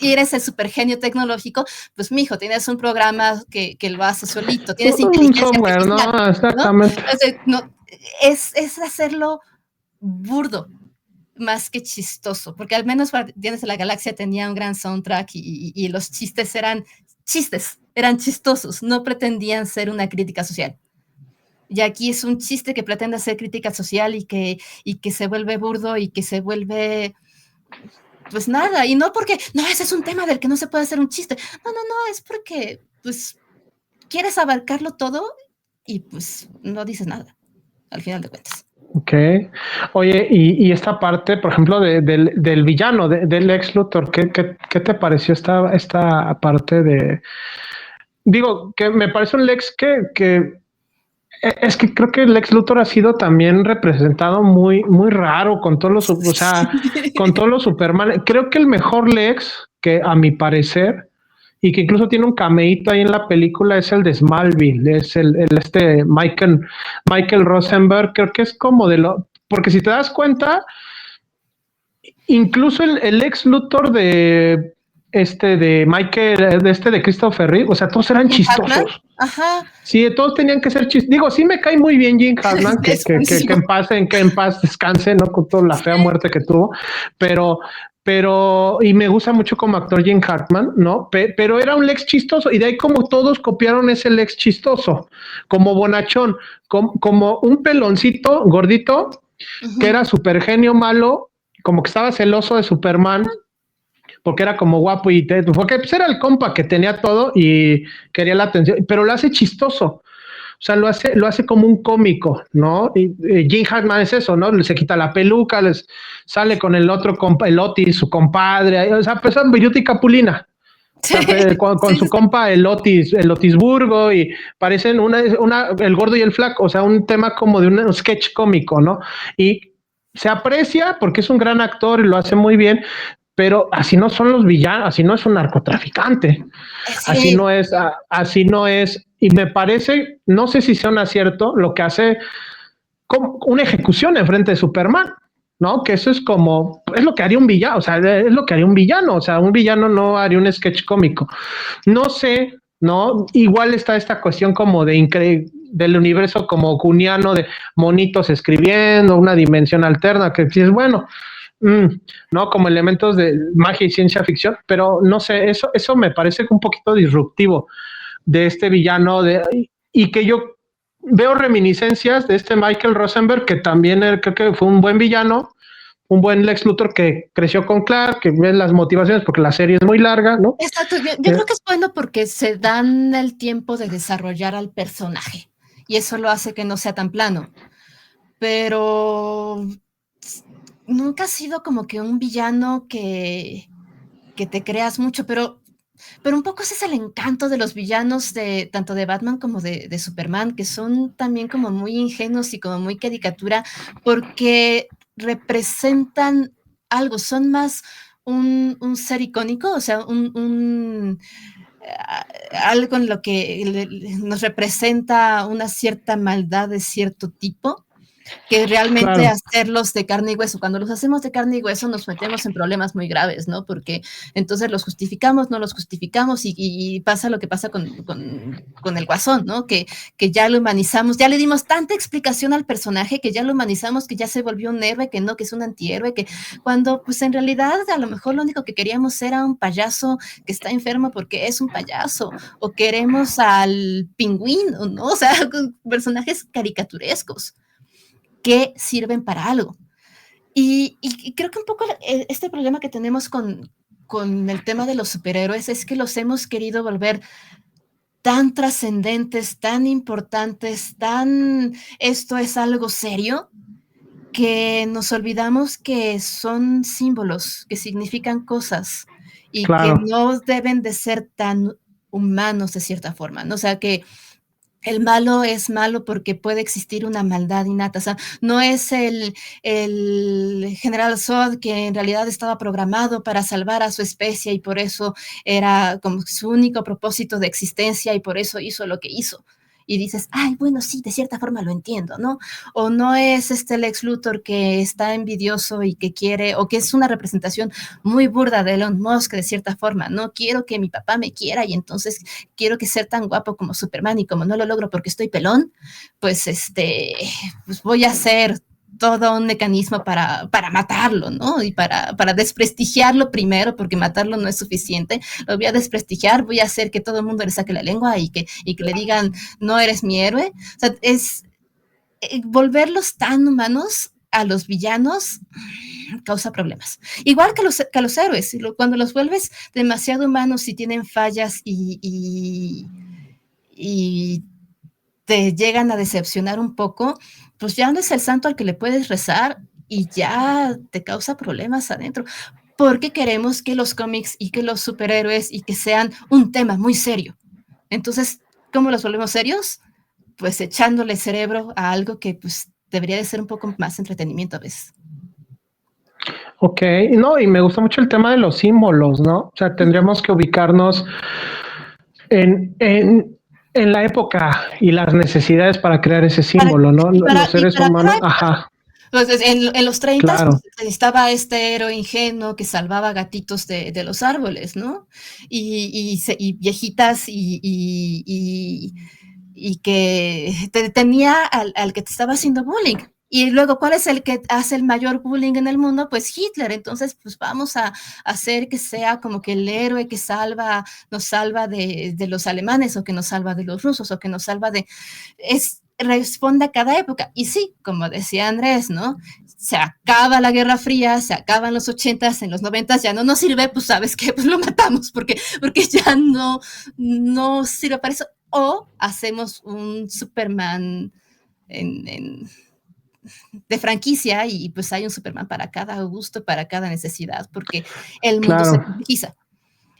si eres el super genio tecnológico, pues mijo, tienes un programa que lo hace solito, tienes inteligencia software, artificial, ¿no? Exactamente. ¿no? O sea, no, es hacerlo burdo, más que chistoso, porque al menos Guardianes de la Galaxia tenía un gran soundtrack y los chistes, eran chistosos, no pretendían ser una crítica social. Y aquí es un chiste que pretende hacer crítica social y que se vuelve burdo y que se vuelve pues nada, y no porque, no, ese es un tema del que no se puede hacer un chiste, no, es porque pues quieres abarcarlo todo y pues no dices nada, al final de cuentas. Ok. Oye, y esta parte, por ejemplo, del villano, del Lex Luthor, ¿qué te pareció esta parte de... Digo, que me parece un Lex que es que creo que el Lex Luthor ha sido también representado muy raro con todos los, o sea, con todos los Superman. Creo que el mejor Lex, que a mi parecer, y que incluso tiene un cameíto ahí en la película, es el de Smallville, es este Michael Rosenberg, creo que es como de lo, porque si te das cuenta, incluso el Lex Luthor de Christopher Reeve, o sea, todos eran chistosos. Ajá. Sí, todos tenían que ser chistes. Digo, sí me cae muy bien Jim Hartman, que en paz descanse, ¿no? Con toda la fea muerte que tuvo, pero, y me gusta mucho como actor Jim Hartman, ¿no? Pero era un Lex chistoso, y de ahí como todos copiaron ese Lex chistoso, como bonachón, como un peloncito gordito, que era súper genio malo, como que estaba celoso de Superman, porque era como guapo porque pues era el compa que tenía todo y quería la atención, pero lo hace chistoso. O sea, lo hace como un cómico, ¿no? Y Jim Hackman es eso, ¿no? Se quita la peluca, sale con el otro compa, el Otis, su compadre, o sea, pues es Virut y Capulina. Sí, o sea, con su compa el Otisburgo, y parecen el gordo y el flaco, o sea, un tema como de un sketch cómico, ¿no? Y se aprecia porque es un gran actor y lo hace muy bien, pero así no son los villanos, así no es un narcotraficante, sí. Así no es, y me parece, no sé si sea un acierto lo que hace como una ejecución enfrente de Superman, ¿no? Que eso es como, es lo que haría un villano, o sea, es lo que haría un villano, o sea, un villano no haría un sketch cómico. No sé, ¿no? Igual está esta cuestión como del universo como cuniano, de monitos escribiendo, una dimensión alterna, que si es bueno, ¿no? Como elementos de magia y ciencia ficción, pero no sé, eso me parece un poquito disruptivo de este villano, y que yo veo reminiscencias de este Michael Rosenberg, que también creo que fue un buen villano, un buen Lex Luthor que creció con Clark, que ve las motivaciones porque la serie es muy larga, ¿no? Exacto, yo creo que es bueno porque se dan el tiempo de desarrollar al personaje y eso lo hace que no sea tan plano, pero nunca ha sido como que un villano que te creas mucho, pero un poco ese es el encanto de los villanos tanto de Batman como de Superman, que son también como muy ingenuos y como muy caricatura, porque representan algo, son más un ser icónico, o sea, algo en lo que nos representa una cierta maldad de cierto tipo, que realmente hacerlos de carne y hueso. Cuando los hacemos de carne y hueso nos metemos en problemas muy graves, ¿no? Porque entonces los justificamos, no los justificamos y pasa lo que pasa con el Guasón, ¿no? Que ya lo humanizamos, ya le dimos tanta explicación al personaje que ya lo humanizamos, que ya se volvió un héroe, que no, que es un antihéroe, que cuando pues en realidad a lo mejor lo único que queríamos era un payaso que está enfermo porque es un payaso, o queremos al pingüino, ¿no? O sea, personajes caricaturescos que sirven para algo. Y creo que un poco este problema que tenemos con el tema de los superhéroes es que los hemos querido volver tan trascendentes, tan importantes, esto es algo serio, que nos olvidamos que son símbolos, que significan cosas y que no deben de ser tan humanos de cierta forma, ¿no? O sea, que el malo es malo porque puede existir una maldad innata, o sea, no es el general Zod que en realidad estaba programado para salvar a su especie y por eso era como su único propósito de existencia y por eso hizo lo que hizo. Y dices, ay, bueno, sí, de cierta forma lo entiendo, ¿no? O no es Lex Luthor que está envidioso y que quiere, o que es una representación muy burda de Elon Musk de cierta forma, no quiero que mi papá me quiera y entonces quiero que ser tan guapo como Superman y como no lo logro porque estoy pelón, pues pues voy a ser todo un mecanismo para matarlo, ¿no? Y para desprestigiarlo primero, porque matarlo no es suficiente. Lo voy a desprestigiar, voy a hacer que todo el mundo le saque la lengua y que le digan, no eres mi héroe. O sea, es volverlos tan humanos a los villanos causa problemas. Igual que los héroes, cuando los vuelves demasiado humanos y tienen fallas y te llegan a decepcionar un poco, pues ya no es el santo al que le puedes rezar y ya te causa problemas adentro. Porque queremos que los cómics y que los superhéroes y que sean un tema muy serio. Entonces, ¿cómo los volvemos serios? Pues echándole cerebro a algo que pues debería de ser un poco más entretenimiento a veces. Ok, no, y me gusta mucho el tema de los símbolos, ¿no? O sea, tendríamos que ubicarnos en la época y las necesidades para crear ese símbolo, ¿no? Los seres humanos, ajá. Entonces, en los 30 claro. estaba este héroe ingenuo que salvaba gatitos de los árboles, ¿no? Y viejitas y que te tenía al que te estaba haciendo bullying. Y luego, ¿cuál es el que hace el mayor bullying en el mundo? Pues Hitler. Entonces, pues vamos a hacer que sea como que el héroe que nos salva de los alemanes, o que nos salva de los rusos, o que nos salva responde a cada época. Y sí, como decía Andrés, ¿no? Se acaba la Guerra Fría, se acaban los 80s, en los 90s ya no nos sirve, pues ¿sabes qué? Pues lo matamos porque ya no sirve para eso. O hacemos un Superman de franquicia y pues hay un Superman para cada gusto, para cada necesidad, porque el mundo se complejiza.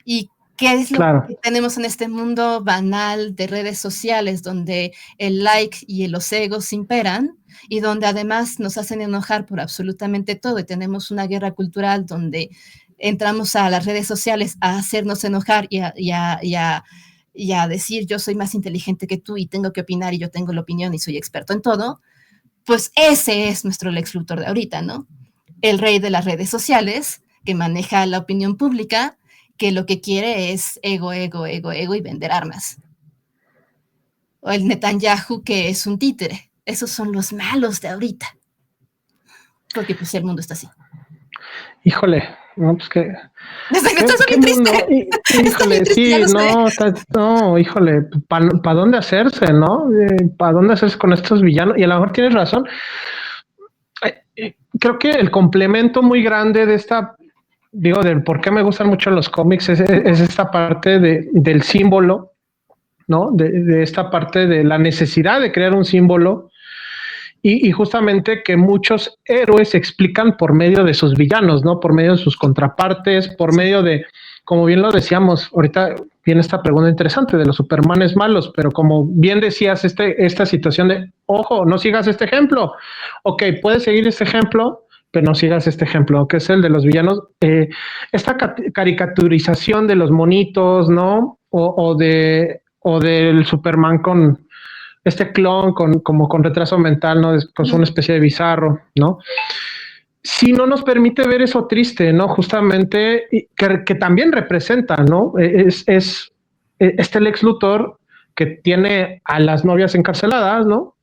¿Y qué es lo que tenemos en este mundo banal de redes sociales, donde el like y los egos imperan y donde además nos hacen enojar por absolutamente todo, y tenemos una guerra cultural donde entramos a las redes sociales a hacernos enojar y a decir yo soy más inteligente que tú y tengo que opinar y yo tengo la opinión y soy experto en todo? Pues ese es nuestro Lex Luthor de ahorita, ¿no? El rey de las redes sociales, que maneja la opinión pública, que lo que quiere es ego, ego, ego, ego y vender armas. O el Netanyahu, que es un títere. Esos son los malos de ahorita. Porque pues el mundo está así. Híjole, no, pues que... Estás bien triste. Híjole, sí, no, híjole, ¿para dónde hacerse, no? ¿Para dónde hacerse con estos villanos? Y a lo mejor tienes razón. Creo que el complemento muy grande de esta, digo, del por qué me gustan mucho los cómics es esta parte del símbolo, ¿no? De esta parte de la necesidad de crear un símbolo. Y justamente que muchos héroes se explican por medio de sus villanos, ¿no? Por medio de sus contrapartes, por medio de, como bien lo decíamos, ahorita viene esta pregunta interesante de los Supermanes malos, pero como bien decías, esta situación de, ojo, no sigas este ejemplo. Ok, puedes seguir este ejemplo, pero no sigas este ejemplo, que es el de los villanos. Esta caricaturización de los monitos, ¿no? O del Superman con este clon como con retraso mental, ¿no? Con una especie de bizarro, ¿no? Si no nos permite ver eso triste, ¿no? Justamente que también representa, ¿no? Es este Lex Luthor que tiene a las novias encarceladas, ¿no?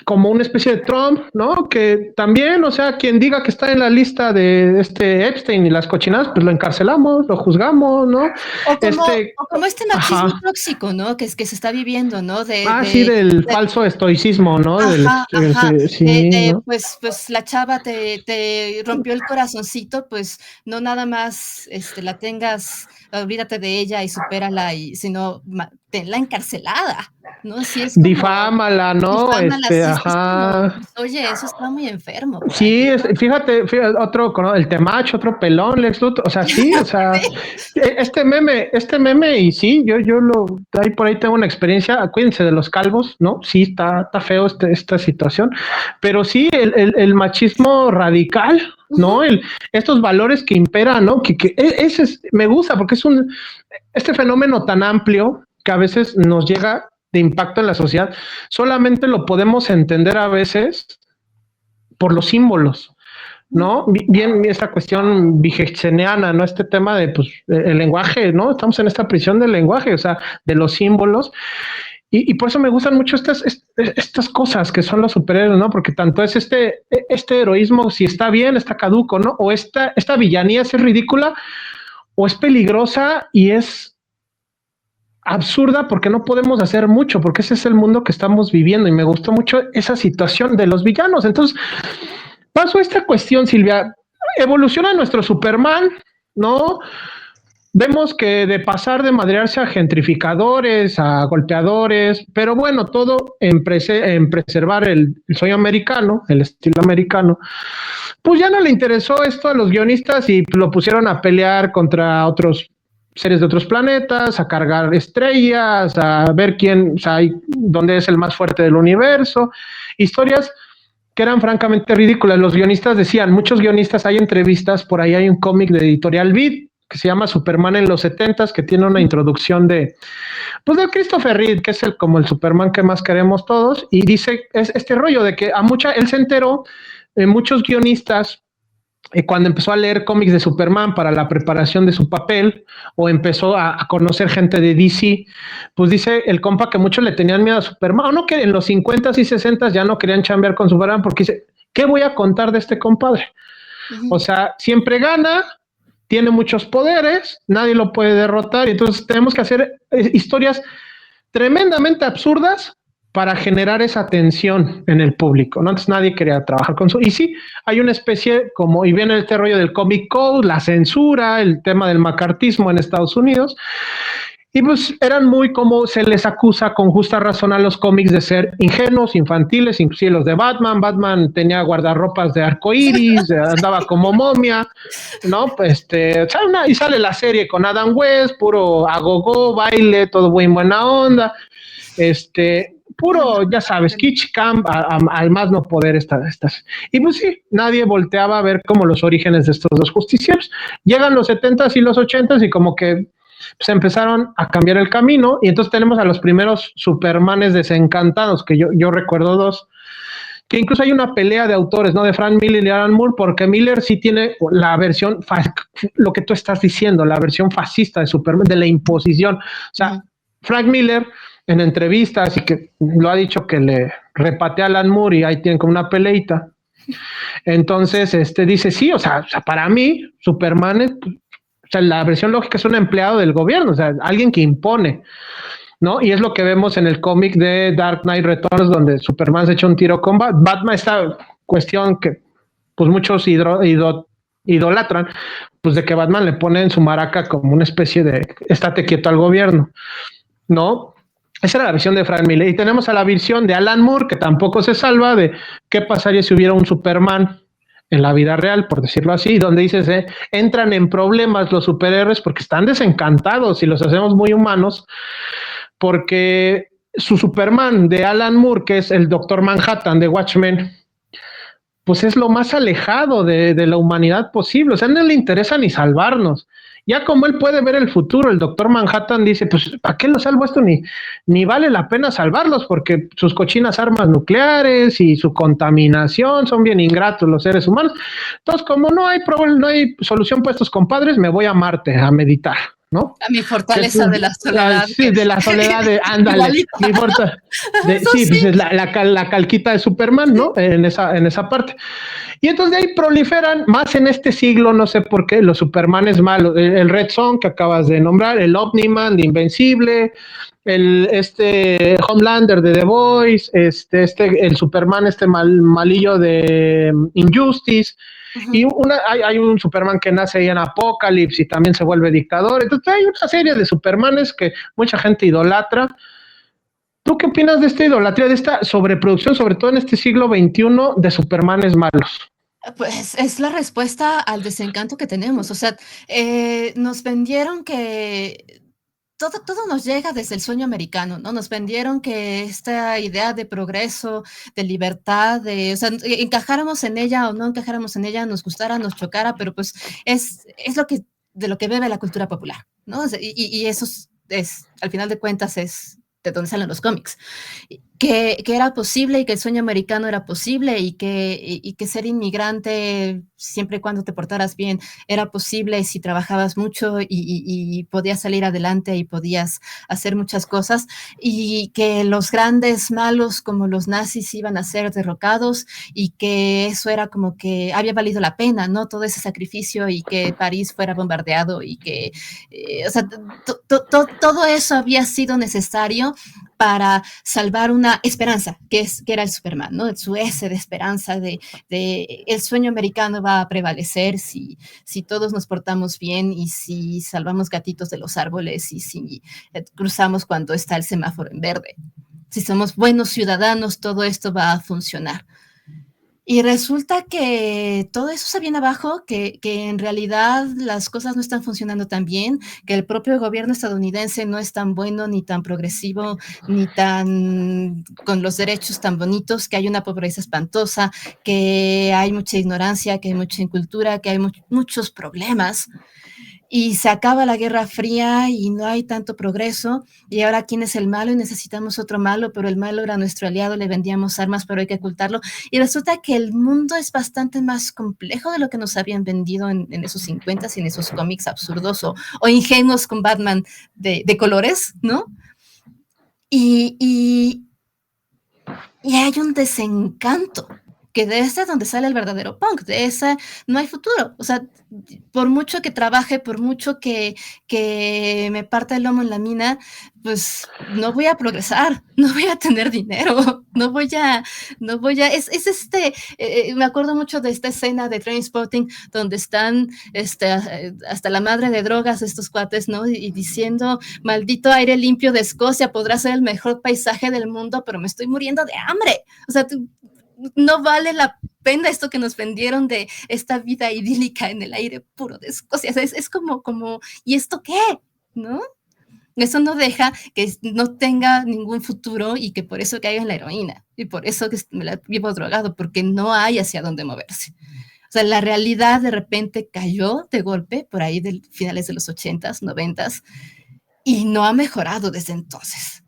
Como una especie de Trump, ¿no? Que también, o sea, quien diga que está en la lista de este Epstein y las cochinadas, pues lo encarcelamos, lo juzgamos, ¿no? O como este machismo tóxico, ¿no? Que se está viviendo, ¿no? Del falso estoicismo, ¿no? ¿no? Pues la chava te rompió el corazoncito, pues no nada más la tengas, olvídate de ella y supérala, sino tenla encarcelada, ¿no? Sí, es como, difámala, ¿no? Ajá. Oye, eso está muy enfermo. Sí, fíjate, otro, el Temach, otro pelón, Lex Luthor, o sea, sí, o sea, este meme, y sí, yo por ahí tengo una experiencia, cuídense de los calvos, ¿no? Sí, está feo esta situación, pero sí, el machismo radical, ¿no? Estos valores que imperan, ¿no? Ese me gusta, porque es este fenómeno tan amplio que a veces nos llega de impacto en la sociedad, solamente lo podemos entender a veces por los símbolos, ¿no? Bien, esta cuestión vigexeniana, ¿no? Este tema de, pues, el lenguaje, ¿no? Estamos en esta prisión del lenguaje, o sea, de los símbolos. y por eso me gustan mucho estas cosas que son los superhéroes, ¿no? Porque tanto es este heroísmo, si está bien, está caduco, ¿no? O esta villanía es ridícula o es peligrosa y es absurda porque no podemos hacer mucho, porque ese es el mundo que estamos viviendo y me gustó mucho esa situación de los villanos. Entonces, paso a esta cuestión, Silvia. Evoluciona nuestro Superman, ¿no? Vemos que de pasar de madrearse a gentrificadores, a golpeadores, pero bueno, todo en preservar el sueño americano, el estilo americano, pues ya no le interesó esto a los guionistas y lo pusieron a pelear contra otros seres de otros planetas, a cargar estrellas, a ver quién, o sea, dónde es el más fuerte del universo, historias que eran francamente ridículas. Los guionistas decían, muchos guionistas, hay entrevistas, por ahí hay un cómic de Editorial Beat que se llama Superman en los 70s, que tiene una introducción de Christopher Reeve, que es como el Superman que más queremos todos, y dice es este rollo de que él se enteró, muchos guionistas, cuando empezó a leer cómics de Superman para la preparación de su papel o empezó a conocer gente de DC, pues dice el compa que muchos le tenían miedo a Superman, o no, que en los 50s y 60s ya no querían chambear con Superman porque dice, ¿qué voy a contar de este compadre? O sea, siempre gana, tiene muchos poderes, nadie lo puede derrotar, y entonces tenemos que hacer historias tremendamente absurdas para generar esa tensión en el público, ¿no? Antes nadie quería trabajar con su... Y sí, hay una especie como, y viene este rollo del Comic Code, la censura, el tema del macartismo en Estados Unidos, y pues eran muy como se les acusa con justa razón a los cómics de ser ingenuos, infantiles, inclusive los de Batman. Batman tenía guardarropas de arcoíris, andaba como momia, ¿no? Pues y sale la serie con Adam West, puro agogó, baile, todo muy buena onda, puro, ya sabes, kitsch camp al más no poder estas. Y pues sí, nadie volteaba a ver como los orígenes de estos dos justicieros. Llegan los 70s y los 80s y como que se empezaron a cambiar el camino y entonces tenemos a los primeros Supermanes desencantados, que yo recuerdo dos, que incluso hay una pelea de autores, ¿no? De Frank Miller y Alan Moore, porque Miller sí tiene la versión, lo que tú estás diciendo, la versión fascista de Superman, de la imposición. O sea, Frank Miller en entrevistas y que lo ha dicho que le repatea a Alan Moore y ahí tienen como una peleita. Entonces, dice, sí, o sea, para mí, Superman es, o sea, la versión lógica es un empleado del gobierno, o sea, alguien que impone, ¿no? Y es lo que vemos en el cómic de Dark Knight Returns, donde Superman se echa un tiro con Batman, esta cuestión que pues muchos idolatran, pues de que Batman le pone en su maraca como una especie de estate quieto al gobierno, ¿no? Esa era la visión de Frank Miller. Y tenemos a la visión de Alan Moore, que tampoco se salva, de qué pasaría si hubiera un Superman en la vida real, por decirlo así, donde dices, entran en problemas los superhéroes porque están desencantados y los hacemos muy humanos, porque su Superman de Alan Moore, que es el Doctor Manhattan de Watchmen, pues es lo más alejado de la humanidad posible, o sea, no le interesa ni salvarnos. Ya como él puede ver el futuro, el Doctor Manhattan dice, pues, ¿para qué lo salvo esto? Ni vale la pena salvarlos, porque sus cochinas armas nucleares y su contaminación son bien ingratos los seres humanos. Entonces, como no hay solución para estos compadres, me voy a Marte a meditar, ¿no? A mi fortaleza de la soledad. Sí, de la soledad, ándale. Mi sí, pues es la calquita de Superman, ¿no? En esa parte. Y entonces de ahí proliferan más en este siglo, no sé por qué, los Supermanes malos, el Red Son que acabas de nombrar, el Omniman de Invencible, el Homelander de The Voice, el Superman malillo de Injustice. Y hay un Superman que nace ahí en Apocalypse y también se vuelve dictador. Entonces hay una serie de Supermanes que mucha gente idolatra. ¿Tú qué opinas de esta idolatría, de esta sobreproducción, sobre todo en este siglo XXI, de Supermanes malos? Pues es la respuesta al desencanto que tenemos. O sea, nos vendieron que todo nos llega desde el sueño americano, ¿no? Nos vendieron que esta idea de progreso, de libertad, o sea, encajáramos en ella o no encajáramos en ella, nos gustara, nos chocara, pero pues es de lo que bebe la cultura popular, ¿no? Y eso es, al final de cuentas, es de donde salen los cómics. que era posible y que el sueño americano era posible y que ser inmigrante, siempre y cuando te portaras bien, era posible si trabajabas mucho y podías salir adelante y podías hacer muchas cosas, y que los grandes malos como los nazis iban a ser derrocados y que eso era como que había valido la pena, ¿no? Todo ese sacrificio y que París fuera bombardeado y que, o sea, todo eso había sido necesario para salvar una esperanza, que era el Superman, ¿no? Su S de esperanza de el sueño americano va a prevalecer si todos nos portamos bien y si salvamos gatitos de los árboles y si cruzamos cuando está el semáforo en verde. Si somos buenos ciudadanos, todo esto va a funcionar. Y resulta que todo eso se viene abajo, que en realidad las cosas no están funcionando tan bien, que el propio gobierno estadounidense no es tan bueno, ni tan progresivo, ni tan con los derechos tan bonitos, que hay una pobreza espantosa, que hay mucha ignorancia, que hay mucha incultura, que hay muchos problemas. Y se acaba la Guerra Fría y no hay tanto progreso, y ahora quién es el malo y necesitamos otro malo, pero el malo era nuestro aliado, le vendíamos armas, pero hay que ocultarlo, y resulta que el mundo es bastante más complejo de lo que nos habían vendido en esos 50 y en esos cómics absurdos o ingenuos con Batman de colores, ¿no? Y, y, y hay un desencanto que de ese es donde sale el verdadero punk, de ese no hay futuro. O sea, por mucho que trabaje, por mucho que me parta el lomo en la mina, pues no voy a progresar, no voy a tener dinero, me acuerdo mucho de esta escena de Trainspotting, donde están hasta la madre de drogas estos cuates, ¿no? Y diciendo, maldito aire limpio de Escocia, podrá ser el mejor paisaje del mundo, pero me estoy muriendo de hambre. O sea, no vale la pena esto que nos vendieron de esta vida idílica en el aire puro de Escocia. O sea, es como, ¿y esto qué? ¿No? Eso no deja que no tenga ningún futuro y que por eso caiga en la heroína y por eso que me la vivo drogado, porque no hay hacia dónde moverse. O sea, la realidad de repente cayó de golpe por ahí de finales de los 80s, 90s y no ha mejorado desde entonces.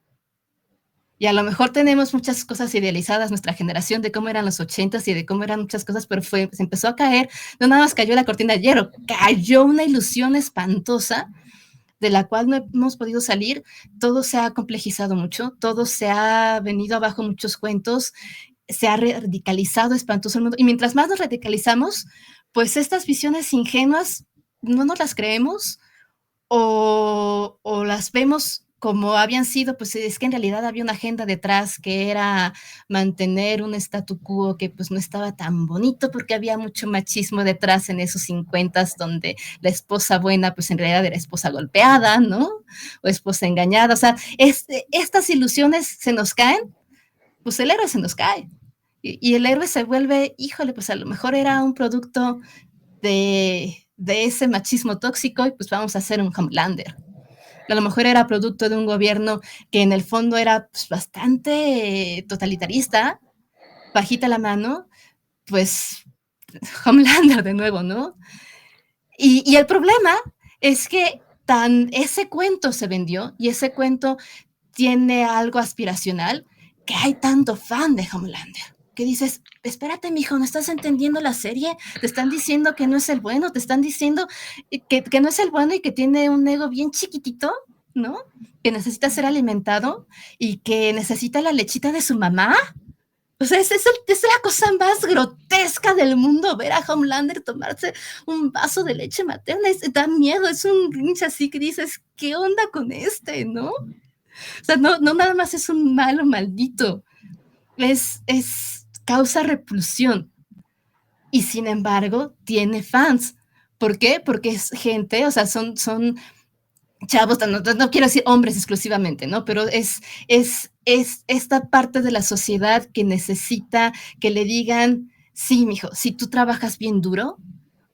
Y a lo mejor tenemos muchas cosas idealizadas, nuestra generación, de cómo eran los 80s y de cómo eran muchas cosas, pero se empezó a caer, no nada más cayó la cortina de hierro, cayó una ilusión espantosa de la cual no hemos podido salir. Todo se ha complejizado mucho, todo se ha venido abajo, muchos cuentos, se ha radicalizado espantoso el mundo, y mientras más nos radicalizamos, pues estas visiones ingenuas no nos las creemos o las vemos como habían sido, pues es que en realidad había una agenda detrás que era mantener un statu quo que pues no estaba tan bonito porque había mucho machismo detrás en esos 50s donde la esposa buena pues en realidad era esposa golpeada, ¿no? O esposa engañada, o sea, estas ilusiones se nos caen, pues el héroe se nos cae. Y el héroe se vuelve, híjole, pues a lo mejor era un producto de ese machismo tóxico y pues vamos a hacer un Homelander. A lo mejor era producto de un gobierno que en el fondo era pues, bastante totalitarista, bajita la mano, pues Homelander de nuevo, ¿no? Y el problema es que ese cuento se vendió y ese cuento tiene algo aspiracional que hay tanto fan de Homelander que dices, espérate, mijo, no estás entendiendo la serie, te están diciendo que no es el bueno, te están diciendo que no es el bueno y que tiene un ego bien chiquitito, ¿no? Que necesita ser alimentado y que necesita la lechita de su mamá. O sea, es la cosa más grotesca del mundo, ver a Homelander tomarse un vaso de leche materna, da miedo, es un grinch así que dices, ¿qué onda con no? O sea, no nada más es un malo maldito, es causa repulsión y sin embargo tiene fans. ¿Por qué? Porque es gente, o sea, son chavos, no quiero decir hombres exclusivamente, ¿no? Pero es esta parte de la sociedad que necesita que le digan, sí, mijo, si tú trabajas bien duro,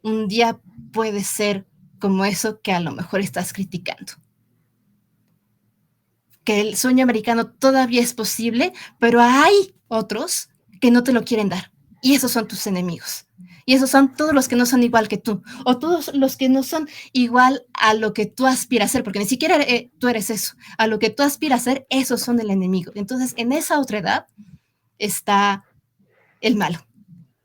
un día puede ser como eso que a lo mejor estás criticando. Que el sueño americano todavía es posible, pero hay otros que no te lo quieren dar. Y esos son tus enemigos. Y esos son todos los que no son igual que tú, o todos los que no son igual a lo que tú aspiras a ser, porque ni siquiera tú eres eso. A lo que tú aspiras a ser, esos son el enemigo. Entonces, en esa otra edad está el malo,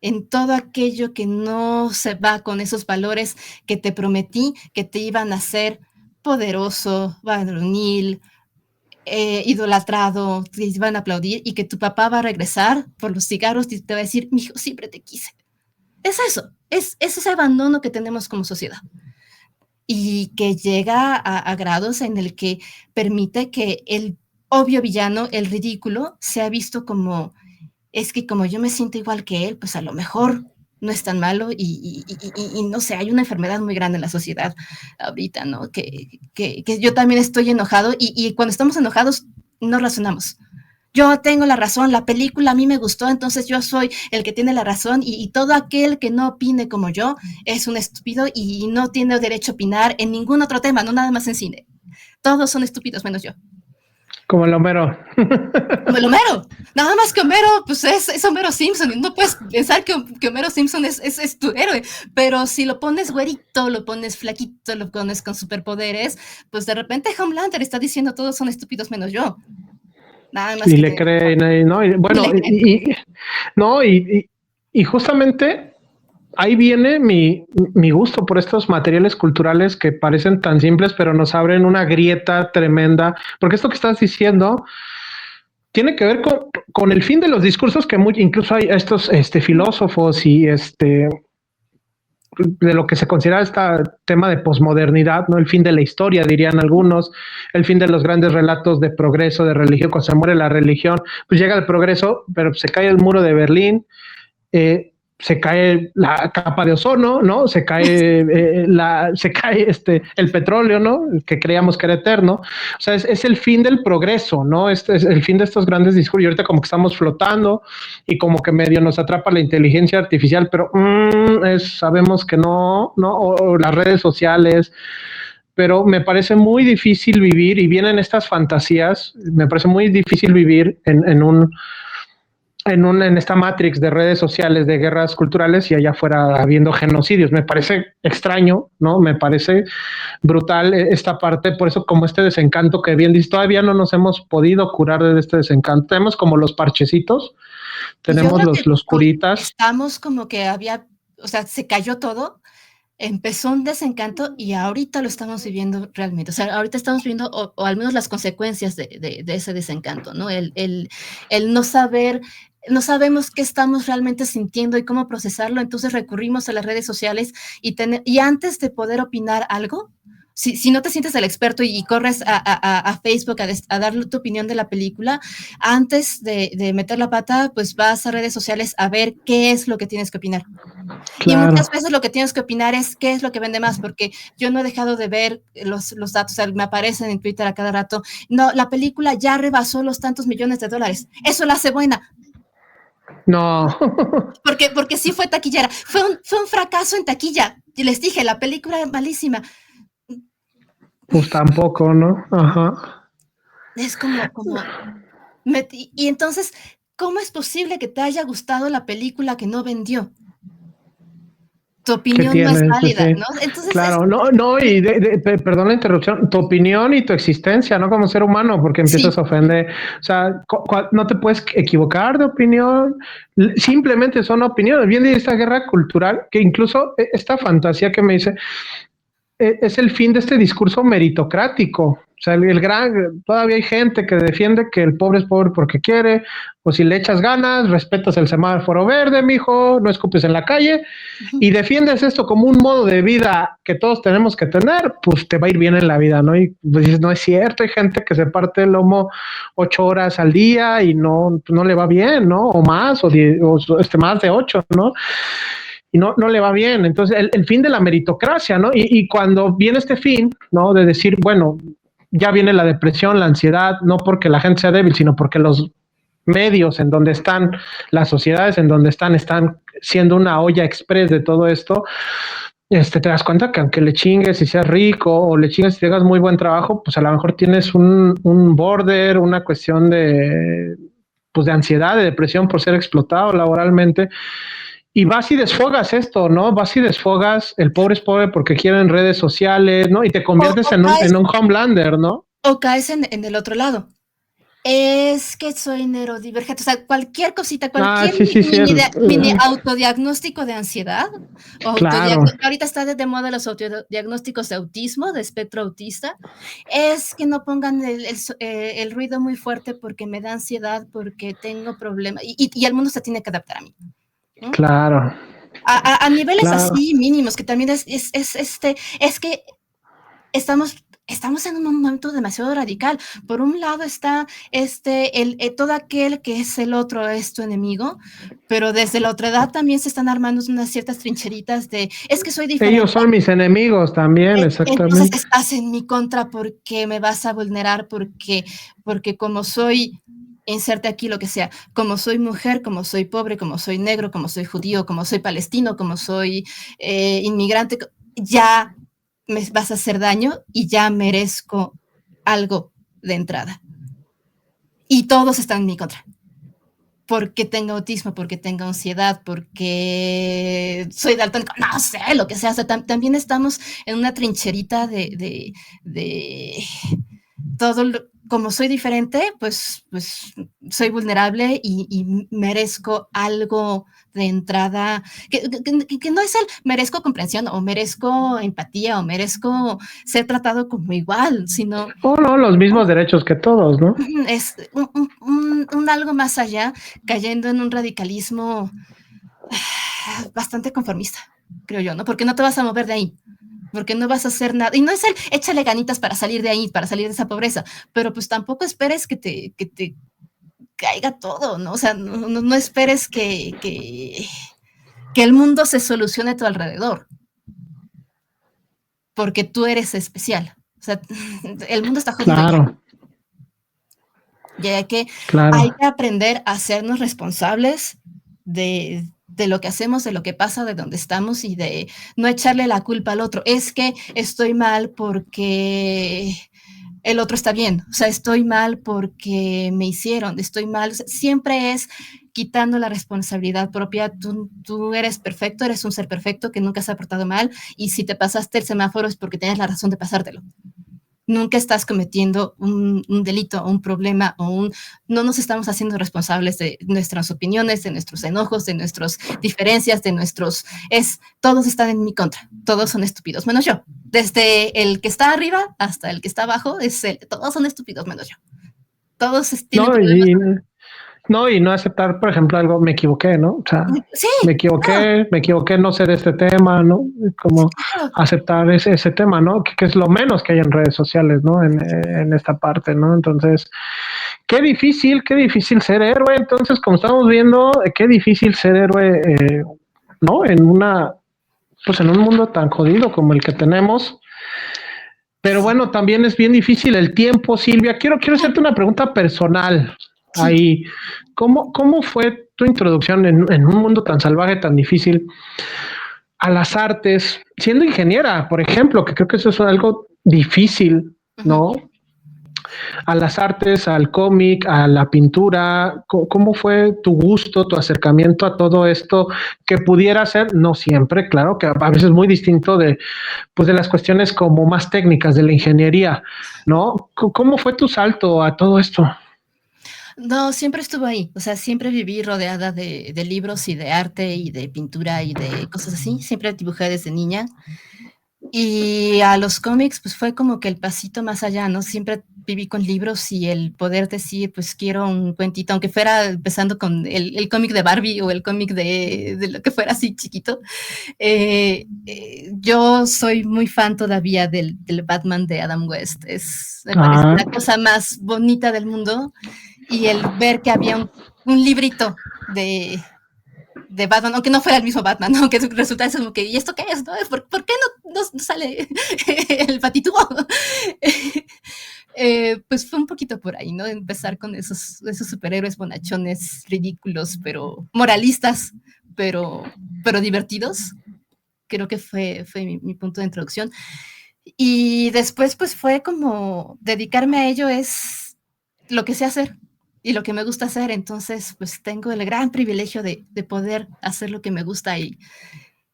en todo aquello que no se va con esos valores que te prometí que te iban a hacer poderoso, varonil, idolatrado, te iban a aplaudir y que tu papá va a regresar por los cigarros y te va a decir, mijo, siempre te quise. Es eso, es ese abandono que tenemos como sociedad y que llega a grados en el que permite que el obvio villano, el ridículo, sea visto como, es que como yo me siento igual que él, pues a lo mejor no es tan malo y no sé, hay una enfermedad muy grande en la sociedad ahorita, ¿no? Que yo también estoy enojado y cuando estamos enojados no razonamos. Yo tengo la razón, la película a mí me gustó, entonces yo soy el que tiene la razón y todo aquel que no opine como yo es un estúpido y no tiene derecho a opinar en ningún otro tema, no nada más en cine. Todos son estúpidos menos yo. Como el Homero. Como el Homero. Nada más que Homero, pues es Homero Simpson. Y no puedes pensar que Homero Simpson es tu héroe. Pero si lo pones güerito, lo pones flaquito, lo pones con superpoderes, pues de repente Homelander está diciendo todos son estúpidos menos yo. Nada más Y que le creen, ¿no? Y, bueno, y justamente ahí viene mi gusto por estos materiales culturales que parecen tan simples, pero nos abren una grieta tremenda, porque esto que estás diciendo tiene que ver con el fin de los discursos que incluso hay estos filósofos y de lo que se considera este tema de posmodernidad, ¿no? El fin de la historia, dirían algunos, el fin de los grandes relatos de progreso, de religión, cuando se muere la religión, pues llega el progreso, pero se cae el muro de Berlín, se cae la capa de ozono, ¿no? Se cae el petróleo, ¿no? Que creíamos que era eterno. O sea, es el fin del progreso, ¿no? Es el fin de estos grandes discursos. Y ahorita como que estamos flotando y como que medio nos atrapa la inteligencia artificial, pero sabemos que no, o las redes sociales. Pero me parece muy difícil vivir, y vienen estas fantasías, me parece muy difícil vivir en esta matrix de redes sociales, de guerras culturales y allá afuera habiendo genocidios. Me parece extraño, ¿no? Me parece brutal esta parte, por eso como este desencanto que bien dice, todavía no nos hemos podido curar de este desencanto. Tenemos como los parchecitos, tenemos los curitas. Estamos como que o sea, se cayó todo, empezó un desencanto y ahorita lo estamos viviendo realmente. O sea, ahorita estamos viendo, o al menos las consecuencias de ese desencanto, ¿no? El no saber, no sabemos qué estamos realmente sintiendo y cómo procesarlo, entonces recurrimos a las redes sociales y antes de poder opinar algo, si no te sientes el experto y corres a Facebook a dar tu opinión de la película, antes de meter la pata, pues vas a redes sociales a ver qué es lo que tienes que opinar. Claro. Y muchas veces lo que tienes que opinar es qué es lo que vende más, porque yo no he dejado de ver los datos, o sea, me aparecen en Twitter a cada rato. No, la película ya rebasó los tantos millones de dólares. Eso la hace buena. No. Porque sí fue taquillera. Fue un fracaso en taquilla. Y les dije, la película es malísima. Pues tampoco, ¿no? Ajá. Es como y entonces, ¿cómo es posible que te haya gustado la película que no vendió? Tu opinión no es válida, sí. ¿No? Entonces, claro, y perdón la interrupción, tu opinión y tu existencia, ¿no? Como ser humano, porque empiezas a ofender. O sea, no te puedes equivocar de opinión, simplemente son opiniones. Viene de esta guerra cultural, que incluso esta fantasía que me dice, es el fin de este discurso meritocrático. O sea, todavía hay gente que defiende que el pobre es pobre porque quiere, o si le echas ganas, respetas el semáforo verde, mijo, no escupes en la calle, y defiendes esto como un modo de vida que todos tenemos que tener, pues te va a ir bien en la vida, ¿no? Y pues dices, no es cierto, hay gente que se parte el lomo 8 horas al día y no le va bien, ¿no? O más, o más de 8, ¿no? Y no le va bien. Entonces, el fin de la meritocracia, ¿no? Y cuando viene este fin, ¿no? De decir, bueno, ya viene la depresión, la ansiedad, no porque la gente sea débil, sino porque los medios en donde están, las sociedades en donde están siendo una olla express de todo esto, te das cuenta que aunque le chingues y seas rico o le chingues y tengas muy buen trabajo, pues a lo mejor tienes un border, una cuestión de ansiedad, de depresión por ser explotado laboralmente. y vas y desfogas esto, ¿no? Vas y desfogas, el pobre es pobre porque quiere en redes sociales, ¿no? Y te O, conviertes o caes, en un Homelander, ¿no? o caes en el otro lado. Es que soy neurodivergente, o sea, cualquier cosita, Ah, cualquier sí, sí, sí. mini autodiagnóstico de ansiedad, o Claro. ahorita está de moda los autodiagnósticos de autismo, de espectro autista, es que no pongan el ruido muy fuerte porque me da ansiedad, porque tengo problemas, y el mundo se tiene que adaptar a mí, ¿no? Claro, A niveles claro. así mínimos, que también es que estamos en un momento demasiado radical. Por un lado está todo aquel que es el otro es tu enemigo, pero desde la otra edad también se están armando unas ciertas trincheritas de es que soy Ellos diferente, son mis enemigos también, entonces exactamente. estás en mi contra porque me vas a vulnerar, porque como soy inserte aquí lo que sea, como soy mujer, como soy pobre, como soy negro, como soy judío, como soy palestino, como soy inmigrante, ya me vas a hacer daño y ya merezco algo de entrada. Y todos están en mi contra. Porque tengo autismo, porque tengo ansiedad, porque soy daltónico, no sé, lo que sea. O sea, también estamos en una trincherita de todo, como soy diferente, pues soy vulnerable y merezco algo de entrada, que no es el merezco comprensión o merezco empatía o merezco ser tratado como igual, sino Oh, no, los mismos derechos que todos, ¿no? es un algo más allá, cayendo en un radicalismo bastante conformista, creo yo, ¿no? Porque no te vas a mover de ahí, porque no vas a hacer nada. Y no es el échale ganitas para salir de ahí, para salir de esa pobreza, pero pues tampoco esperes que te caiga todo, ¿no? O sea, no esperes que el mundo se solucione a tu alrededor, porque tú eres especial. O sea, el mundo está jodido ya. Claro, Ya que hay claro. que aprender a hacernos responsables de lo que hacemos, de lo que pasa, de dónde estamos y de no echarle la culpa al otro. Es que estoy mal porque el otro está bien, o sea, estoy mal porque me hicieron, estoy mal, o sea, siempre es quitando la responsabilidad propia, tú eres perfecto, eres un ser perfecto que nunca se ha portado mal y si te pasaste el semáforo es porque tienes la razón de pasártelo. Nunca estás cometiendo un delito o un problema no nos estamos haciendo responsables de nuestras opiniones, de nuestros enojos, de nuestras diferencias, todos están en mi contra, todos son estúpidos, menos yo. Desde el que está arriba hasta el que está abajo, todos son estúpidos menos yo. Todos tienen No, problemas. no, y no aceptar, por ejemplo, algo, me equivoqué, ¿no? O sea, Sí, claro, me equivoqué, no sé de este tema, ¿no? Como claro. aceptar ese tema, ¿no? Que es lo menos que hay en redes sociales, ¿no? En esta parte, ¿no? Entonces, qué difícil ser héroe. Entonces, como estamos viendo, qué difícil ser héroe, ¿no? Pues en un mundo tan jodido como el que tenemos. Pero Sí, bueno, también es bien difícil el tiempo, Silvia. Quiero hacerte una pregunta personal. sí. Ahí, ¿cómo fue tu introducción en un mundo tan salvaje, tan difícil, a las artes, siendo ingeniera, por ejemplo, que creo que eso es algo difícil, Uh-huh. ¿no? A las artes, al cómic, a la pintura, ¿cómo fue tu gusto, tu acercamiento a todo esto que pudiera ser, no siempre, claro, que a veces muy distinto pues de las cuestiones como más técnicas de la ingeniería, ¿no? ¿Cómo fue tu salto a todo esto? No, siempre estuvo ahí, o sea, siempre viví rodeada de libros y de arte y de pintura y de cosas así, siempre dibujé desde niña. Y a los cómics, pues fue como que el pasito más allá, ¿no? Siempre viví con libros y el poder decir, pues quiero un cuentito, aunque fuera empezando con el cómic de Barbie o el cómic de lo que fuera así chiquito. Yo soy muy fan todavía del Batman de Adam West. Me parece Ah, la cosa más bonita del mundo. Y el ver que había un librito de Batman, aunque no fuera el mismo Batman, ¿no? Que resulta como que, ¿y esto qué es? ¿No? ¿Por qué no sale el patitubo? Pues fue un poquito por ahí, ¿no? Empezar con esos superhéroes bonachones ridículos, pero moralistas, pero divertidos. Creo que fue mi punto de introducción. Y después, pues fue como dedicarme a ello es lo que sé hacer. y lo que me gusta hacer. Entonces, pues tengo el gran privilegio de poder hacer lo que me gusta y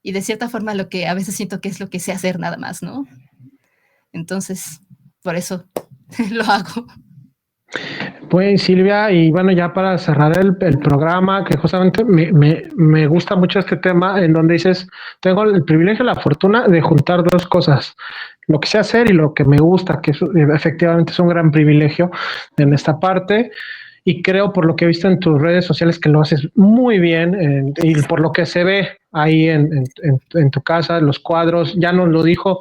de cierta forma lo que a veces siento que es lo que sé hacer nada más, ¿no? Entonces, por eso lo hago. Pues Silvia, y bueno, ya para cerrar el programa, que justamente me gusta mucho este tema, en donde dices, tengo el privilegio, la fortuna de juntar dos cosas, lo que sé hacer y lo que me gusta, que efectivamente es un gran privilegio en esta parte. Y creo, por lo que he visto en tus redes sociales, que lo haces muy bien, y por lo que se ve ahí en tu casa, los cuadros, ya nos lo dijo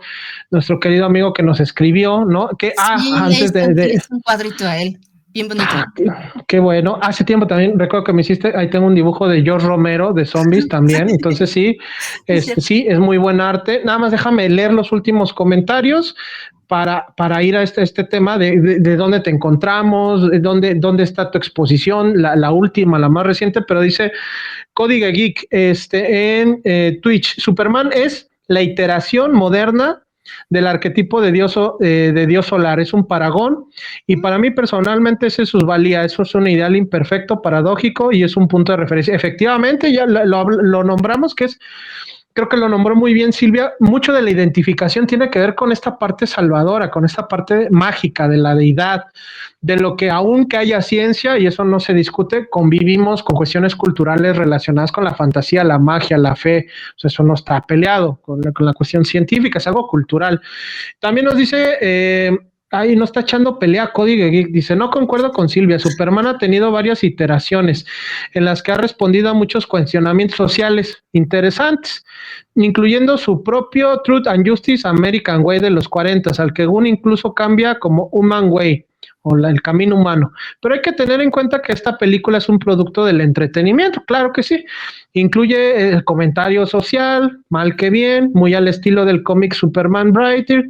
nuestro querido amigo que nos escribió, ¿no? Que, Sí, antes le hice un cuadrito a él, bien bonito. qué bueno. Hace tiempo también recuerdo que me hiciste, ahí tengo un dibujo de George Romero de zombies también. Entonces sí, Sí, sí, es muy buen arte. Nada más déjame leer los últimos comentarios para ir a este tema de dónde te encontramos, de dónde está tu exposición, la última, la más reciente, pero dice Código Geek en Twitch. Superman es la iteración moderna del arquetipo de Dios solar, es un paragón y para mí personalmente esa es su valía, eso es un ideal imperfecto, paradójico y es un punto de referencia. Efectivamente, ya lo nombramos que es, creo que lo nombró muy bien Silvia, mucho de la identificación tiene que ver con esta parte salvadora, con esta parte mágica de la deidad, de lo que aunque haya ciencia, y eso no se discute, convivimos con cuestiones culturales relacionadas con la fantasía, la magia, la fe, o sea, eso no está peleado con la cuestión científica, es algo cultural. También nos dice, ahí no está echando pelea Código Geek, dice, no concuerdo con Silvia, Superman ha tenido varias iteraciones en las que ha respondido a muchos cuestionamientos sociales interesantes, incluyendo su propio Truth and Justice American Way de los 40, al que Gunn incluso cambia como Human Way o el camino humano. Pero hay que tener en cuenta que esta película es un producto del entretenimiento, claro que sí. Incluye el comentario social, mal que bien, muy al estilo del cómic Superman Brighter.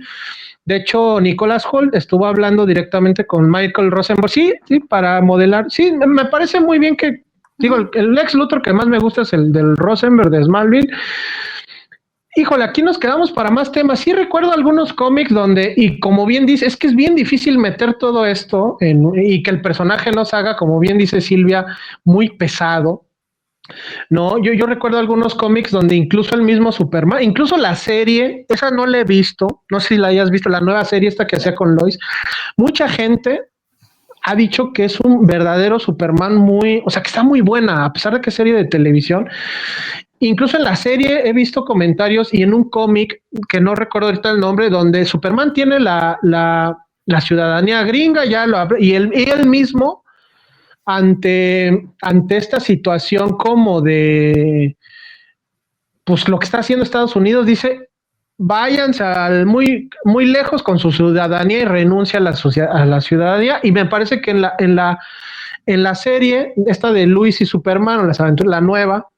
De hecho, Nicholas Hoult estuvo hablando directamente con Michael Rosenberg, sí, sí, para modelar. Sí, me parece muy bien que, digo, el Lex Luthor que más me gusta es el del Rosenberg de Smallville. Híjole, aquí nos quedamos para más temas. Sí recuerdo algunos cómics donde, y como bien dice, es que es bien difícil meter todo esto y que el personaje nos haga, como bien dice Silvia, muy pesado. No, yo recuerdo algunos cómics donde incluso el mismo Superman, incluso la serie, esa no la he visto, no sé si la hayas visto, la nueva serie esta que hacía con Lois, mucha gente ha dicho que es un verdadero Superman muy, o sea, que está muy buena, a pesar de que es serie de televisión. Incluso en la serie he visto comentarios y en un cómic, que no recuerdo ahorita el nombre, donde Superman tiene la ciudadanía gringa, ya y él mismo ante esta situación como de, pues lo que está haciendo Estados Unidos, dice, váyanse muy lejos con su ciudadanía y renuncia a la ciudadanía. Y me parece que en la serie, esta de Luis y Superman, o las aventuras, la nueva,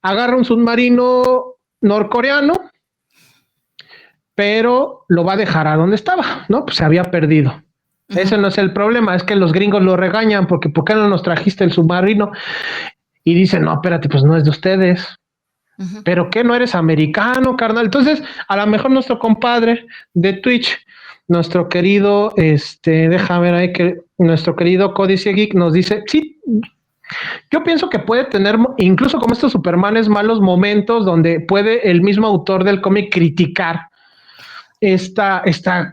agarra un submarino norcoreano, pero lo va a dejar a donde estaba, ¿no? Pues se había perdido. Ese no es el problema, es que los gringos lo regañan porque ¿por qué no nos trajiste el submarino? Y dicen, no, espérate, pues no es de ustedes. Pero ¿qué? ¿No eres americano, carnal? Entonces, a lo mejor nuestro compadre de Twitch, nuestro querido, deja ver ahí que nuestro querido Códice Geek nos dice, sí, yo pienso que puede tener, incluso como estos Supermanes, malos momentos donde puede el mismo autor del cómic criticar esta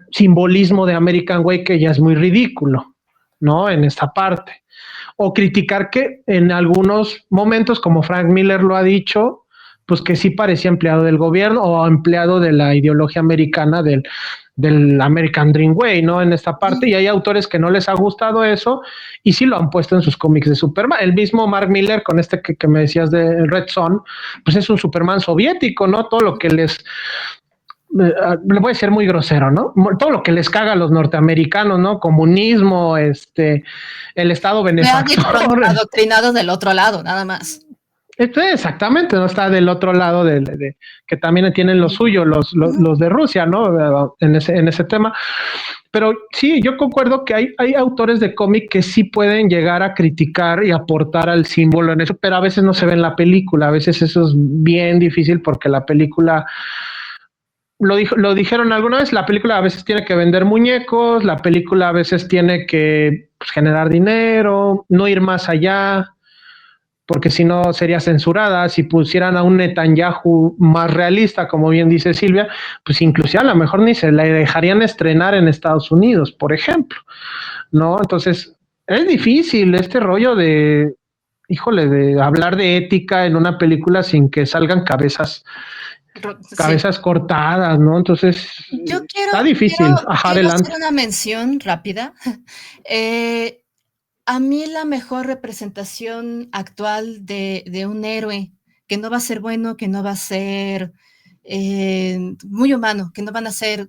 simbolismo de American Way que ya es muy ridículo, ¿no? En esta parte. O criticar que en algunos momentos, como Frank Miller lo ha dicho, pues que sí parecía empleado del gobierno o empleado de la ideología americana del American Dream Way, ¿no? En esta parte, y hay autores que no les ha gustado eso y sí lo han puesto en sus cómics de Superman. El mismo Mark Miller, con este que me decías de Red Son, pues es un Superman soviético, ¿no? Todo lo que le voy a ser muy grosero, ¿no? Todo lo que les caga a los norteamericanos, ¿no? Comunismo, el Estado benefactor. Adoctrinados del otro lado, nada más. Exactamente, no está del otro lado que también tienen lo suyo, los de Rusia, ¿no? En ese tema. Pero sí, yo concuerdo que hay autores de cómic que sí pueden llegar a criticar y aportar al símbolo en eso, pero a veces no se ve en la película, a veces eso es bien difícil porque la película lo dijeron alguna vez, la película a veces tiene que vender muñecos, la película a veces tiene que pues, generar dinero, no ir más allá, porque si no sería censurada. Si pusieran a un Netanyahu más realista, como bien dice Silvia, pues inclusive a lo mejor ni se le dejarían estrenar en Estados Unidos, por ejemplo, ¿no? Entonces, es difícil este rollo de, híjole, de hablar de ética en una película sin que salgan Sí. cabezas cortadas, ¿no? Entonces, Yo está difícil. Ajá, quiero hacer adelante. una mención rápida. Eh, a mí la mejor representación actual de un héroe que no va a ser bueno, que no va a ser muy humano, que no van a ser,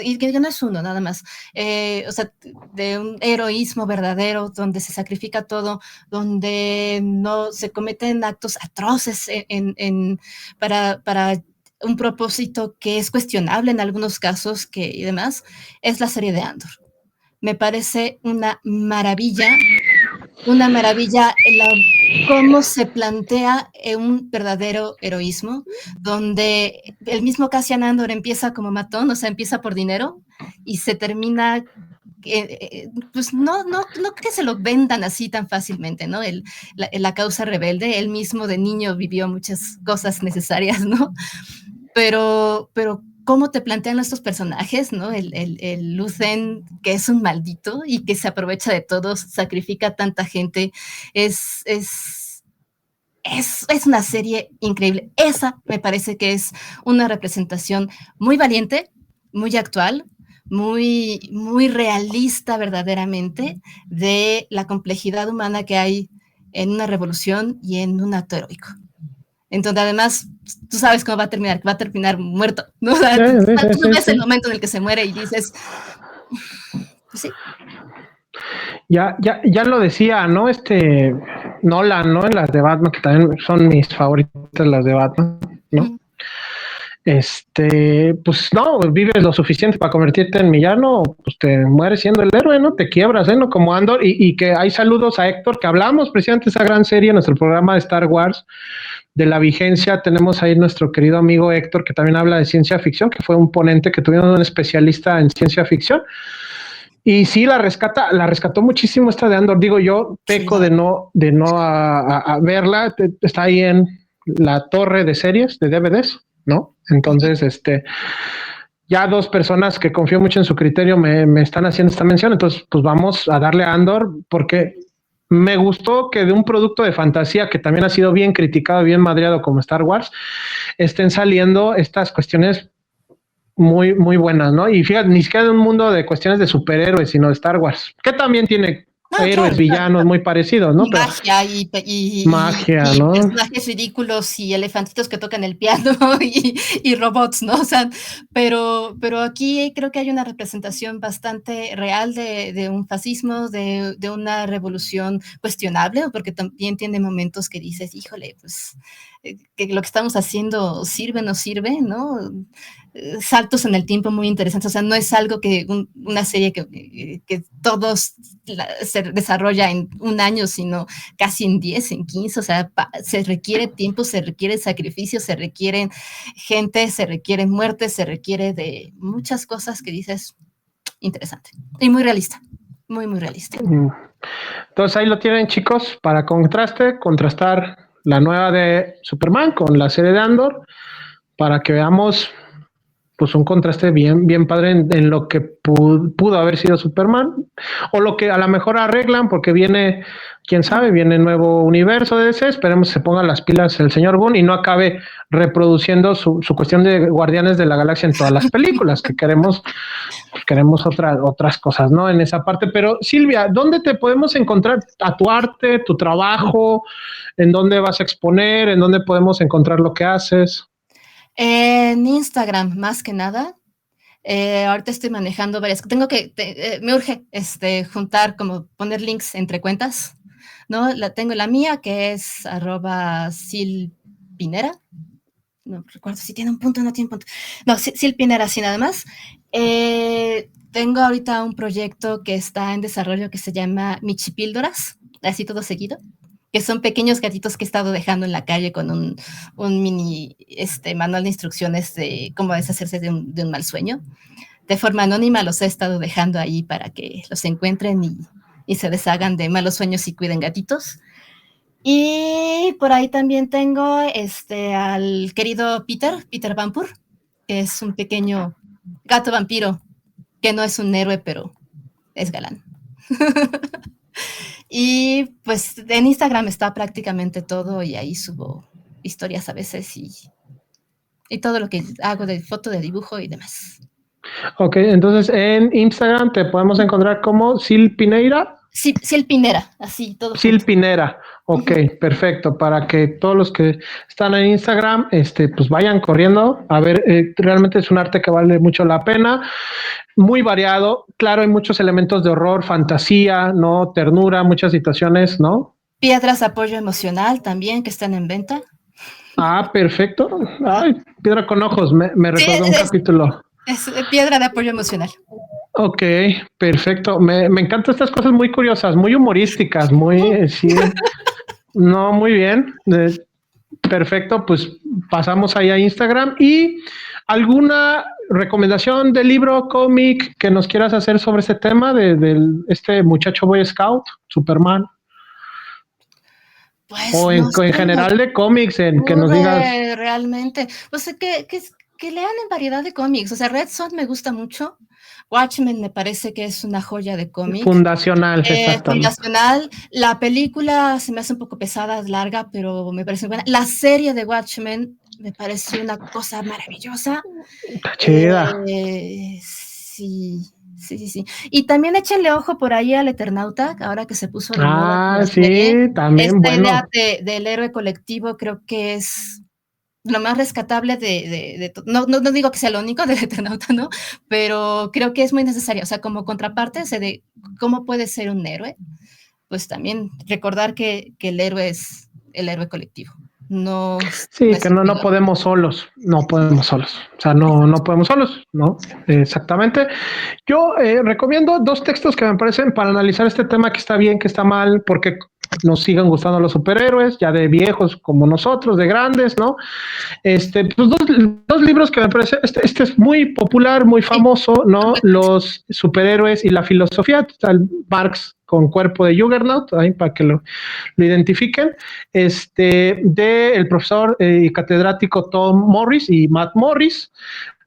y que no es uno nada más, o sea, de un heroísmo verdadero, donde se sacrifica todo, donde no se cometen actos atroces para un propósito que es cuestionable en algunos casos y demás, es la serie de Andor. Me parece una maravilla cómo se plantea un verdadero heroísmo, donde el mismo Cassian Andor empieza como matón, o sea, empieza por dinero y se termina pues no que se lo vendan así tan fácilmente, ¿no? La causa rebelde, él mismo de niño vivió muchas cosas necesarias, ¿no? Pero cómo te plantean estos personajes, ¿no? El Lucen, que es un maldito y que se aprovecha de todos, sacrifica a tanta gente, es, es, es una serie increíble. Esa me parece que es una representación muy valiente, muy actual, muy realista verdaderamente de la complejidad humana que hay en una revolución y en un acto heroico. Entonces, además, tú sabes cómo va a terminar muerto, ¿no? O sea, Sí, sí, tú sí, ves sí. el momento en el que se muere y dices, pues sí. Ya lo decía, ¿no? Nolan, ¿no? En las de Batman, que también son mis favoritas las de Batman, ¿no? Pues no, vives lo suficiente para convertirte en villano, pues te mueres siendo el héroe, ¿no? Te quiebras, ¿no? Como Andor, y que hay saludos a Héctor, que hablamos precisamente de esa gran serie en nuestro programa de Star Wars, de la vigencia. Tenemos ahí nuestro querido amigo Héctor, que también habla de ciencia ficción, que fue un ponente que tuvimos, un especialista en ciencia ficción. Y sí, la rescató muchísimo esta de Andor. Digo, yo Sí, peco de no a verla. Está ahí en la torre de series, de DVDs, ¿no? Entonces, ya dos personas que confío mucho en su criterio me están haciendo esta mención. Entonces, pues vamos a darle a Andor, porque me gustó que de un producto de fantasía que también ha sido bien criticado, bien madreado como Star Wars, estén saliendo estas cuestiones muy, muy buenas, ¿no? Y fíjate, ni siquiera de un mundo de cuestiones de superhéroes, sino de Star Wars, que también tiene no, héroes, claro, claro. villanos muy parecidos, ¿no? Y Pero magia magia, y ¿no? personajes ridículos y elefantitos que tocan el piano y robots, ¿no? O sea, pero aquí creo que hay una representación bastante real de un fascismo, de una revolución cuestionable, porque también tiene momentos que dices, híjole, pues que lo que estamos haciendo sirve, no sirve, ¿no? Saltos en el tiempo muy interesantes, o sea, no es algo que una serie que todos se desarrolla en un año, sino casi en 10, en 15, o sea, se requiere tiempo, se requiere sacrificio, se requieren gente, se requieren muertes, se requiere de muchas cosas que dices interesante y muy realista, muy, muy realista. Entonces ahí lo tienen, chicos, para contrastar la nueva de Superman con la serie de Andor, para que veamos pues un contraste bien, bien padre en lo que pudo haber sido Superman, o lo que a lo mejor arreglan, porque viene, quién sabe, viene nuevo universo de DC. Esperemos que se pongan las pilas el señor Gunn y no acabe reproduciendo su cuestión de Guardianes de la Galaxia en todas las películas, que queremos otras cosas, ¿no? En esa parte. Pero Silvia, ¿dónde te podemos encontrar a tu arte, tu trabajo? ¿En dónde vas a exponer? ¿En dónde podemos encontrar lo que haces? En Instagram, más que nada. Ahorita estoy manejando varias. Me urge juntar, como poner links entre cuentas, ¿no? Tengo la mía, que es @silpinera. No recuerdo si tiene un punto o no tiene un punto. No, silpinera, sí, nada más. Tengo ahorita un proyecto que está en desarrollo que se llama Michipíldoras, así todo seguido. que son pequeños gatitos que he estado dejando en la calle con un mini manual de instrucciones de cómo deshacerse de un mal sueño. De forma anónima los he estado dejando ahí para que los encuentren y se deshagan de malos sueños y cuiden gatitos. Y por ahí también tengo al querido Peter Van Pur, que es un pequeño gato vampiro, que no es un héroe, pero es galán. Y pues en Instagram está prácticamente todo y ahí subo historias a veces y todo lo que hago de foto, de dibujo y demás. Ok, entonces en Instagram te podemos encontrar como Sil Pineira. Sí, Sil Pinera, así todo. Sil Pinera, ok, perfecto, para que todos los que están en Instagram, pues vayan corriendo, a ver, realmente es un arte que vale mucho la pena, muy variado, claro, hay muchos elementos de horror, fantasía, ¿no? Ternura, muchas situaciones, ¿no? Piedras de apoyo emocional también que están en venta. Ah, perfecto, ay, piedra con ojos, me recordó un capítulo. Es piedra de apoyo emocional. Ok, perfecto. Me encantan estas cosas muy curiosas, muy humorísticas, muy, sí, no, muy bien. Perfecto, pues pasamos ahí a Instagram. ¿Y alguna recomendación de libro, cómic que nos quieras hacer sobre ese tema de este muchacho Boy Scout, Superman? Pues O no sé, en general de cómics, en que nos digas. realmente, o sea, que lean en variedad de cómics. O sea, Red Son me gusta mucho. Watchmen me parece que es una joya de cómic. Fundacional, exactamente. Fundacional. La película se me hace un poco pesada, es larga, pero me parece buena. La serie de Watchmen me pareció una cosa maravillosa. Está chida. Sí. Y también échenle ojo por ahí al Eternauta, ahora que se puso de moda la serie. Sí, también, Esta idea bueno. del héroe colectivo creo que es lo más rescatable no digo que sea lo único del Eternauta, ¿no? Pero creo que es muy necesario, o sea, como contraparte de cómo puede ser un héroe, pues también recordar que el héroe es el héroe colectivo. No Sí, es que no podemos solos, no podemos solos, o sea, no podemos solos, ¿no? Exactamente. Yo recomiendo dos textos que me parecen para analizar este tema, que está bien, que está mal, porque nos siguen gustando los superhéroes, ya de viejos como nosotros, de grandes, ¿no? Pues dos libros que me parece, este es muy popular, muy famoso, ¿no? Los superhéroes y la filosofía, está el Marx con cuerpo de Juggernaut, ahí para que lo identifiquen, de el profesor y catedrático Tom Morris y Matt Morris,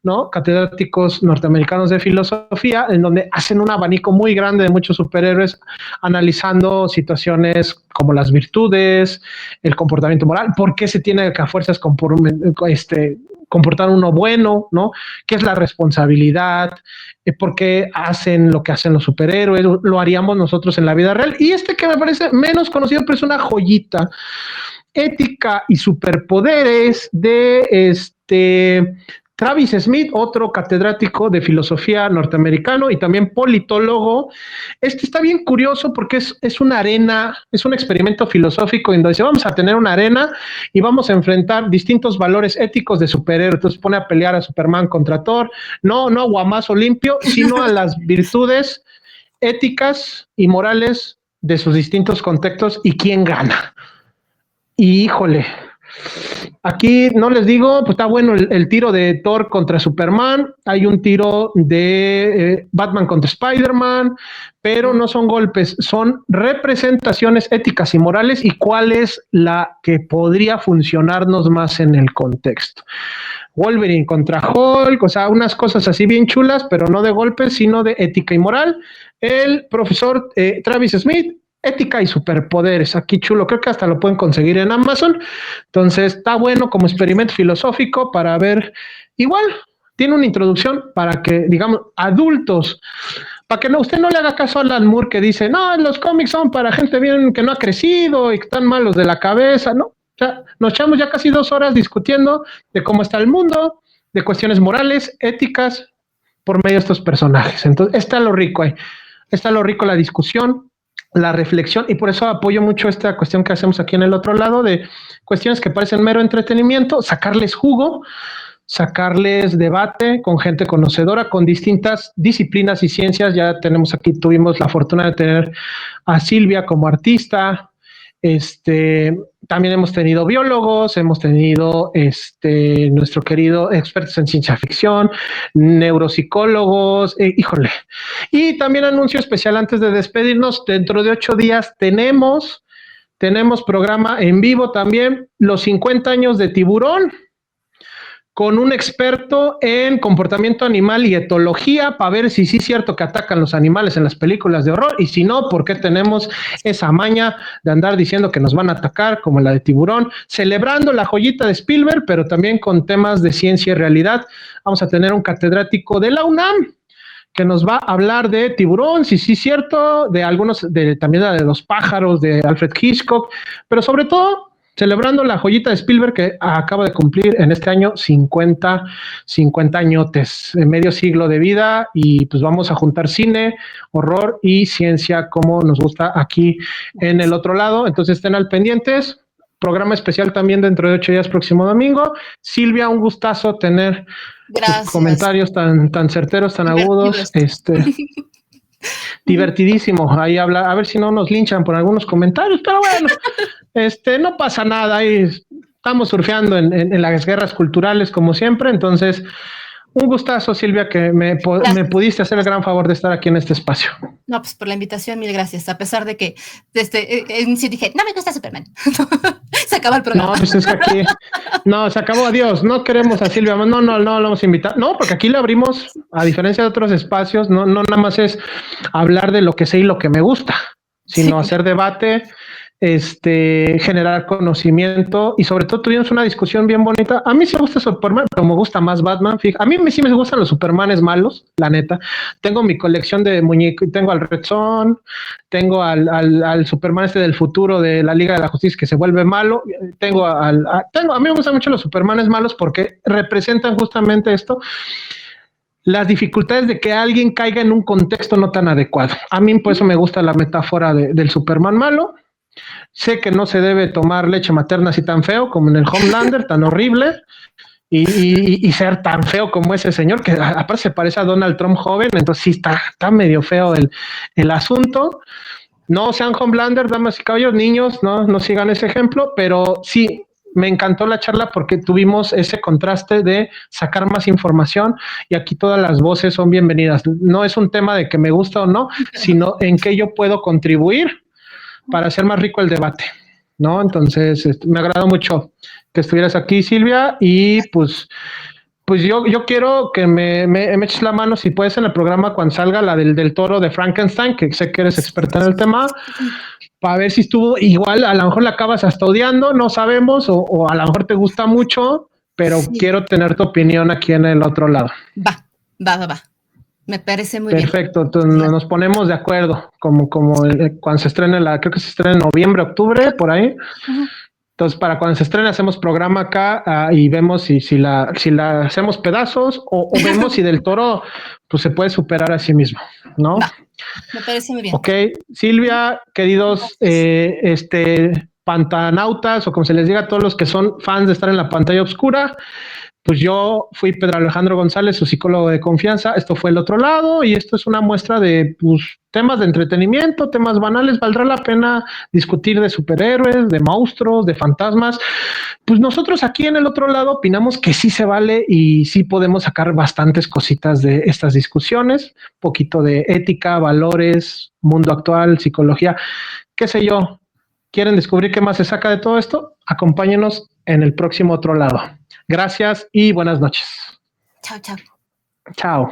¿no? Catedráticos norteamericanos de filosofía, en donde hacen un abanico muy grande de muchos superhéroes, analizando situaciones como las virtudes, el comportamiento moral, por qué se tiene que a fuerzas comportar uno bueno, ¿no? ¿Qué es la responsabilidad? ¿Por qué hacen lo que hacen los superhéroes? ¿Lo haríamos nosotros en la vida real? Y que me parece menos conocido, pero es una joyita. Ética y superpoderes de Travis Smith, otro catedrático de filosofía norteamericano y también politólogo. Está bien curioso porque es una arena, es un experimento filosófico en donde dice, vamos a tener una arena y vamos a enfrentar distintos valores éticos de superhéroes. Entonces pone a pelear a Superman contra Thor, no guamazo limpio, sino a las virtudes éticas y morales de sus distintos contextos y quién gana. Y híjole, aquí no les digo, pues está bueno el tiro de Thor contra Superman, hay un tiro de Batman contra Spider-Man, pero no son golpes, son representaciones éticas y morales y cuál es la que podría funcionarnos más en el contexto. Wolverine contra Hulk, o sea, unas cosas así bien chulas, pero no de golpes, sino de ética y moral. El profesor Travis Smith, ética y superpoderes, aquí chulo, creo que hasta lo pueden conseguir en Amazon, entonces está bueno como experimento filosófico para ver, igual tiene una introducción para que, digamos, adultos, para que usted no le haga caso a Alan Moore que dice, no, los cómics son para gente bien que no ha crecido y que están malos de la cabeza, ¿no? O sea, nos echamos ya casi 2 horas discutiendo de cómo está el mundo, de cuestiones morales, éticas, por medio de estos personajes. Entonces, está lo rico ahí. Está lo rico la discusión, la reflexión, y por eso apoyo mucho esta cuestión que hacemos aquí en el otro lado, de cuestiones que parecen mero entretenimiento, sacarles jugo, sacarles debate con gente conocedora, con distintas disciplinas y ciencias. Ya tuvimos la fortuna de tener a Silvia como artista, También hemos tenido biólogos, hemos tenido nuestro querido expertos en ciencia ficción, neuropsicólogos, híjole. Y también anuncio especial antes de despedirnos, dentro de 8 días tenemos programa en vivo también, los 50 años de Tiburón, con un experto en comportamiento animal y etología para ver si sí es cierto que atacan los animales en las películas de horror y si no, por qué tenemos esa maña de andar diciendo que nos van a atacar como la de Tiburón, celebrando la joyita de Spielberg, pero también con temas de ciencia y realidad. Vamos a tener un catedrático de la UNAM que nos va a hablar de Tiburón, si sí es cierto, de algunos, también de los pájaros, de Alfred Hitchcock, pero sobre todo celebrando la joyita de Spielberg que acaba de cumplir en este año 50 añotes, medio siglo de vida, y pues vamos a juntar cine, horror y ciencia como nos gusta aquí en el otro lado. Entonces estén al pendientes. Programa especial también dentro de 8 días, próximo domingo. Silvia, un gustazo tener tus comentarios tan certeros, tan agudos. Divertidísimo. Ahí habla, a ver si no nos linchan por algunos comentarios, pero bueno, no pasa nada. Ahí estamos surfeando en las guerras culturales como siempre. Entonces, un gustazo, Silvia, que me pudiste hacer el gran favor de estar aquí en este espacio. No, pues por la invitación, mil gracias. A pesar de que sí dije, no me gusta Superman. Se acaba el programa. No, pues es que aquí, no, se acabó, adiós. No queremos a Silvia, no lo vamos a invitar. No, porque aquí le abrimos, a diferencia de otros espacios, no nada más es hablar de lo que sé y lo que me gusta, sino hacer debate, generar conocimiento y sobre todo tuvimos una discusión bien bonita. A mí sí me gusta Superman, pero me gusta más Batman. A mí sí me gustan los Supermanes malos, la neta. Tengo mi colección de muñecos, tengo al Red Son, tengo al Superman del futuro de la Liga de la Justicia que se vuelve malo. A mí me gustan mucho los Supermanes malos porque representan justamente esto. Las dificultades de que alguien caiga en un contexto no tan adecuado. A mí por eso me gusta la metáfora del Superman malo. Sé que no se debe tomar leche materna así tan feo como en el Homelander, tan horrible, y ser tan feo como ese señor, que aparte se parece a Donald Trump joven, entonces sí está medio feo el asunto. No sean Homelander, damas y caballeros, niños, no sigan ese ejemplo, pero sí, me encantó la charla porque tuvimos ese contraste de sacar más información y aquí todas las voces son bienvenidas. No es un tema de que me gusta o no, sino en qué yo puedo contribuir para hacer más rico el debate, ¿no? Entonces, me agradó mucho que estuvieras aquí, Silvia, y pues yo quiero que me eches la mano, si puedes, en el programa cuando salga la del toro de Frankenstein, que sé que eres experta en el tema, para ver si estuvo igual, a lo mejor la acabas hasta odiando, no sabemos, o a lo mejor te gusta mucho, pero quiero tener tu opinión aquí en el otro lado. Va. Me parece muy bien. Perfecto, entonces nos ponemos de acuerdo, como cuando se estrene creo que se estrena en noviembre, octubre, por ahí. Entonces, para cuando se estrene, hacemos programa acá y vemos si la hacemos pedazos o vemos si del Toro pues se puede superar a sí mismo, ¿no? Me parece muy bien. Ok, Silvia, queridos pantanautas o como se les diga a todos los que son fans de estar en la pantalla oscura, pues yo fui Pedro Alejandro González, su psicólogo de confianza. Esto fue El Otro Lado y esto es una muestra de temas de entretenimiento, temas banales. Valdrá la pena discutir de superhéroes, de monstruos, de fantasmas. Pues nosotros aquí en El Otro Lado opinamos que sí se vale y sí podemos sacar bastantes cositas de estas discusiones, poquito de ética, valores, mundo actual, psicología, qué sé yo. ¿Quieren descubrir qué más se saca de todo esto? Acompáñenos en el próximo Otro Lado. Gracias y buenas noches. Chao. Chao.